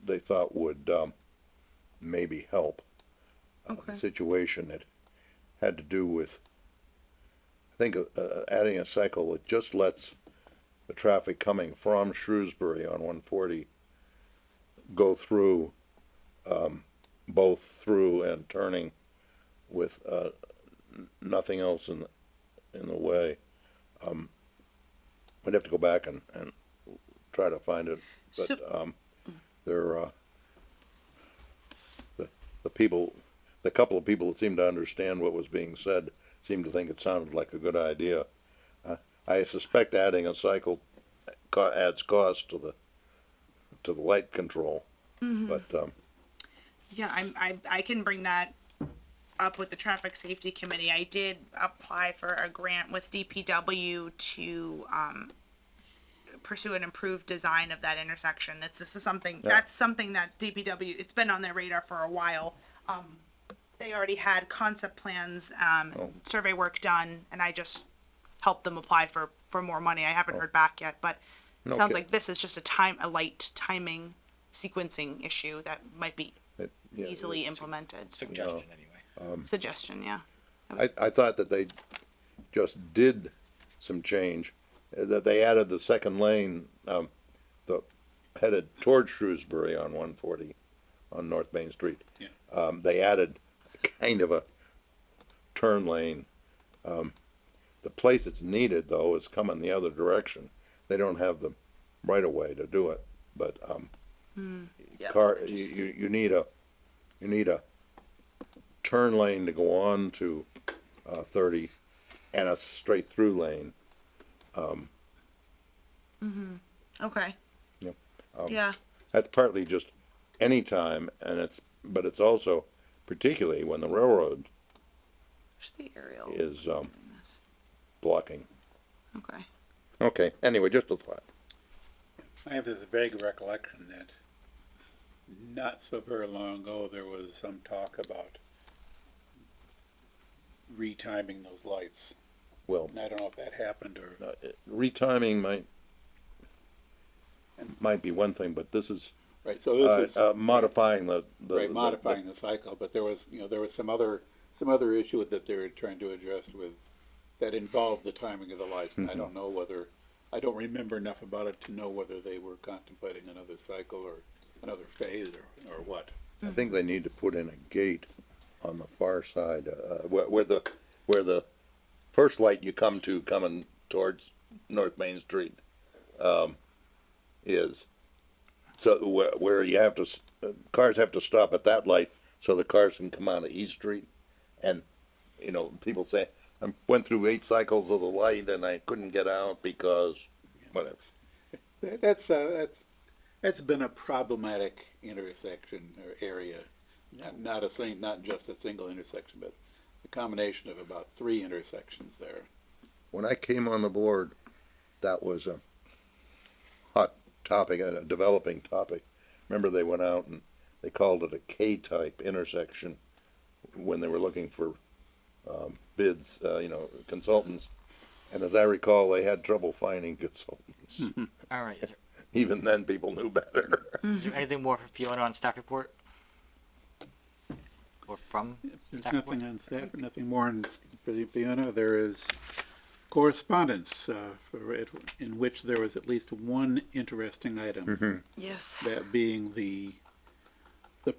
they thought would maybe help the situation. It had to do with, I think, adding a cycle that just lets the traffic coming from Shrewsbury on 140 go through, both through and turning, with nothing else in the way. We'd have to go back and try to find it, but So- they're the people, the couple of people that seemed to understand what was being said, seemed to think it sounded like a good idea. I suspect adding a cycle adds cost to the light control, but Yeah, I can bring that up with the traffic safety committee. I did apply for a grant with DPW to pursue an improved design of that intersection. This is something that's something that DPW, it's been on their radar for a while. They already had concept plans, survey work done, and I just helped them apply for more money. I haven't heard back yet, but it sounds Okay. like this is just a light timing sequencing issue that might be yeah, easily it's- implemented. Suggestion anyway. Suggestion, yeah. I thought that they just did some change, that they added the second lane, the headed toward Shrewsbury on 140 on North Main Street. Yeah. They added kind of a turn lane. The place it's needed though is coming the other direction. They don't have the right of way to do it, but you need a turn lane to go on to 30 and a straight through lane. Okay. Yep. Yeah. That's partly just any time, but it's also particularly when the railroad Where's the aerial? is blocking. Okay. Okay, anyway, just a thought. I have this vague recollection that not so very long ago, there was some talk about retiming those lights. Well, And I don't know if that happened or, retiming might be one thing, but this is Right, so this is, modifying the. right, modifying the cycle, but there was, there was some other issue that they were trying to address with, that involved the timing of the license. I don't know whether, I don't remember enough about it to know whether they were contemplating another cycle or another phase or what. I think they need to put in a gate on the far side, where the first light you come to coming towards North Main Street, is. So where you have to, cars have to stop at that light so the cars can come out of East Street. And, people say, I went through 8 cycles of the light and I couldn't get out because, whatever. That's been a problematic intersection or area. Not just a single intersection, but a combination of about 3 intersections there. When I came on the board, that was a hot topic, a developing topic. Remember, they went out and they called it a K-type intersection when they were looking for bids, consultants. And as I recall, they had trouble finding consultants. All right. Even then, people knew better. Is there anything more for Fiona on staff report? Or from There's staff nothing report? on staff, nothing more for the Fiona. There is correspondence in which there was at least one interesting item. Yes. That being the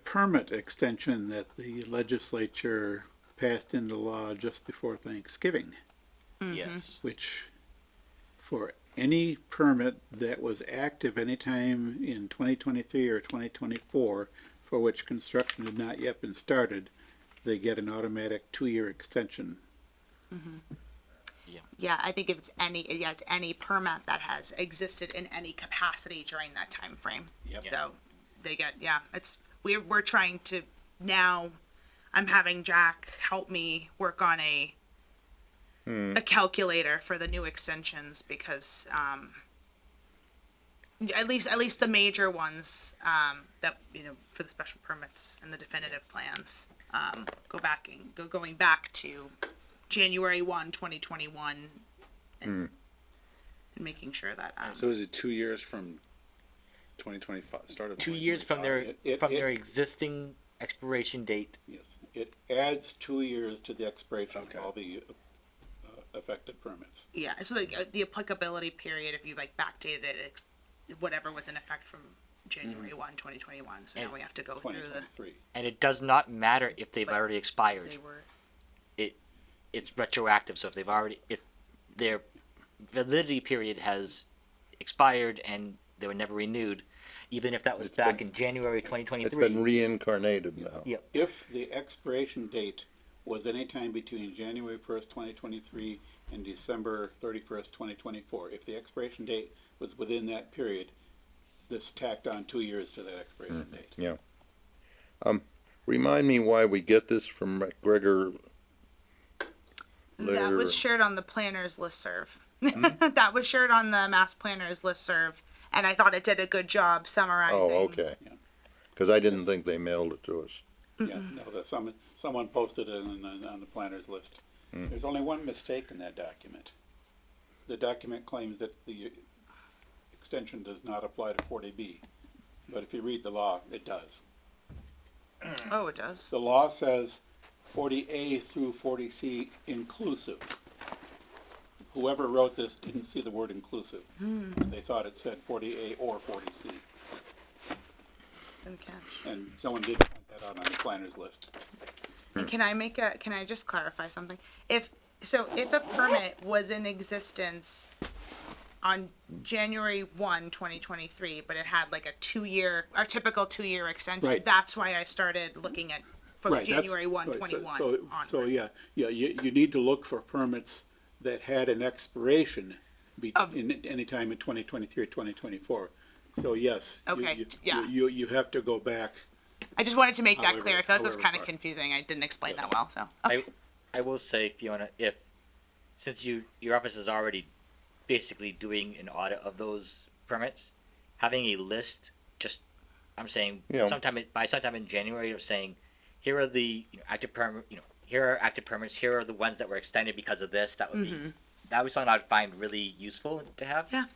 permit extension that the legislature passed into law just before Thanksgiving, Yes. which for any permit that was active anytime in 2023 or 2024 for which construction had not yet been started, they get an automatic 2-year extension. Yeah, I think if it's any permit that has existed in any capacity during that time frame. Yep. So they get, we're trying to now, I'm having Jack help me work on a calculator for the new extensions because at least the major ones that for the special permits and the definitive plans going back to January 1, 2021 and making sure that So is it 2 years from 2025, start of 2 years from their existing expiration date. Yes, it adds 2 years to the expiration Okay. of all the affected permits. so the applicability period if you backdated it whatever was in effect from January 1, 2021 so now And we have to go through the 2023. And it does not matter if they've But already expired. they were It's retroactive. So if their validity period has expired and they were never renewed, even if that was back in January It's 2023. been reincarnated now. Yep. If the expiration date was any time between January 1st, 2023 and December 31st, 2024, if the expiration date was within that period, this tacked on 2 years to that expiration date. Yeah. Remind me why we get this from McGregor. that was shared on the planner's listserv. That was shared on the mass planner's listserv and I thought it did a good job summarizing. Oh, okay. Yeah. Because I didn't think they mailed it to us. Yeah, no, that someone posted it on the planner's list. There's only one mistake in that document. The document claims that the extension does not apply to 40B, but if you read the law, it does. Oh, it does. The law says 40A through 40C inclusive. Whoever wrote this didn't see the word inclusive. They thought it said 40A or 40C, Good catch. and someone did point that out on the planner's list. And can I just clarify something? If a permit was in existence on January 1, 2023, but it had like our typical 2-year extension, Right. that's why I started looking at from Right, that's- January 1, right, 21 So onward. you need to look for permits that had an expiration Of- in any time in 2023 or 2024. So yes. Okay, yeah. You have to go back. I just wanted to make that However- clear. I feel like it was however kind of far. confusing. I didn't explain Yes. that well, so. I will say, Fiona, since your office is already basically doing an audit of those permits, having a list, I'm saying Yeah. sometime in January of saying, here are the active permit, here are active permits, here are the ones that were extended because of this. That would be something I'd find really useful to have. Yeah.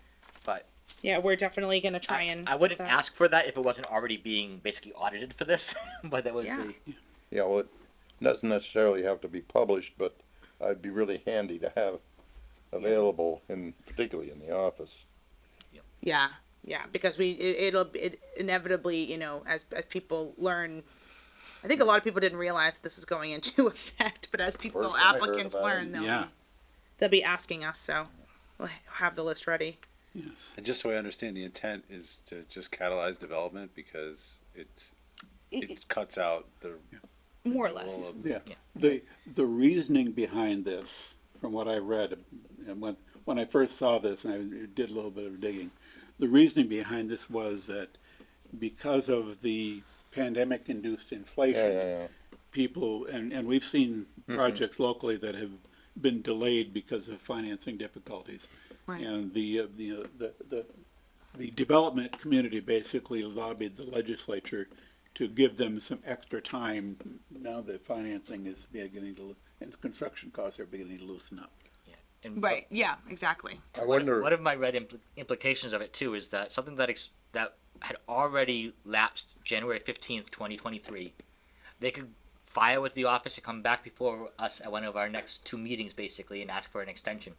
But Yeah, we're definitely gonna try and. I wouldn't ask for that if it wasn't already being basically audited for this, but that was Yeah. Yeah, well, it doesn't necessarily have to be published, but it'd be really handy to have available particularly in the office. Yeah, yeah, because it inevitably, you know, as people learn, I think a lot of people didn't realize this was going into effect, but as people, First I heard applicants about it. learn, Yeah, they'll be asking us, so we'll have the list ready. yes. And just so I understand, the intent is to just catalyze development because it cuts out the More or role less. of Yeah, the reasoning behind this, from what I read, and when I first saw this, and I did a little bit of digging, the reasoning behind this was that because of the pandemic-induced inflation, Yeah. people, and we've seen projects locally that have been delayed because of financing difficulties. Right. And the development community basically lobbied the legislature to give them some extra time now that financing is beginning to, and construction costs are beginning to loosen up. And Right. Yeah. Exactly. I wonder, One of my read implications of it too is that something that had already lapsed January 15th, 2023, they could file with the office and come back before us at one of our next two meetings basically and ask for an extension.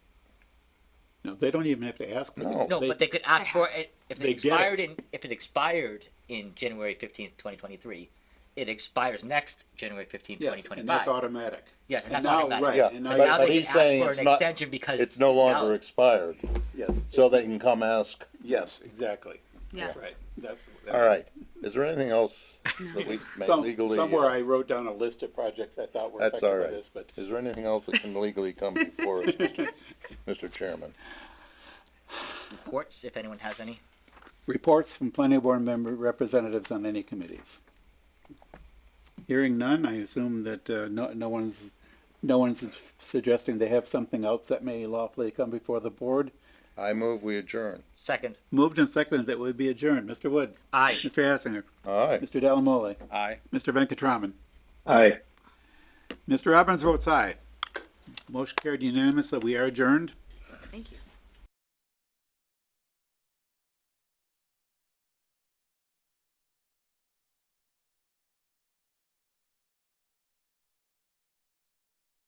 No, they don't even have to ask for No. it. No, but they could ask for it if they it get expired it. if it expired in January 15th, 2023. It expires next January 15th, Yes, and 2025. that's automatic. Yes, and that's now, automatic. right, Yeah, and now, But But- now but they he's can ask saying for it's an not- extension because it's no longer valid. expired, yes, so they can come ask. yes, exactly. Yeah. That's right. That's All right, is there anything else that we may legally? Somewhere I wrote down a list of projects I thought were That's affected all by right. this, but Is there anything else that can legally come before us, Mr. Chairman? Reports, if anyone has any. reports from planning board member representatives on any committees. Hearing none, I assume that no one's suggesting they have something else that may lawfully come before the board. I move we adjourn. Second. Moved and seconded that we be adjourned. Mr. Wood. Aye. Mr. Hassinger. All right. Mr. Delamole. Aye. Mr. Venkatraman. Aye. Mr. Robbins votes aye. Motion carried unanimously. We are adjourned. Thank you.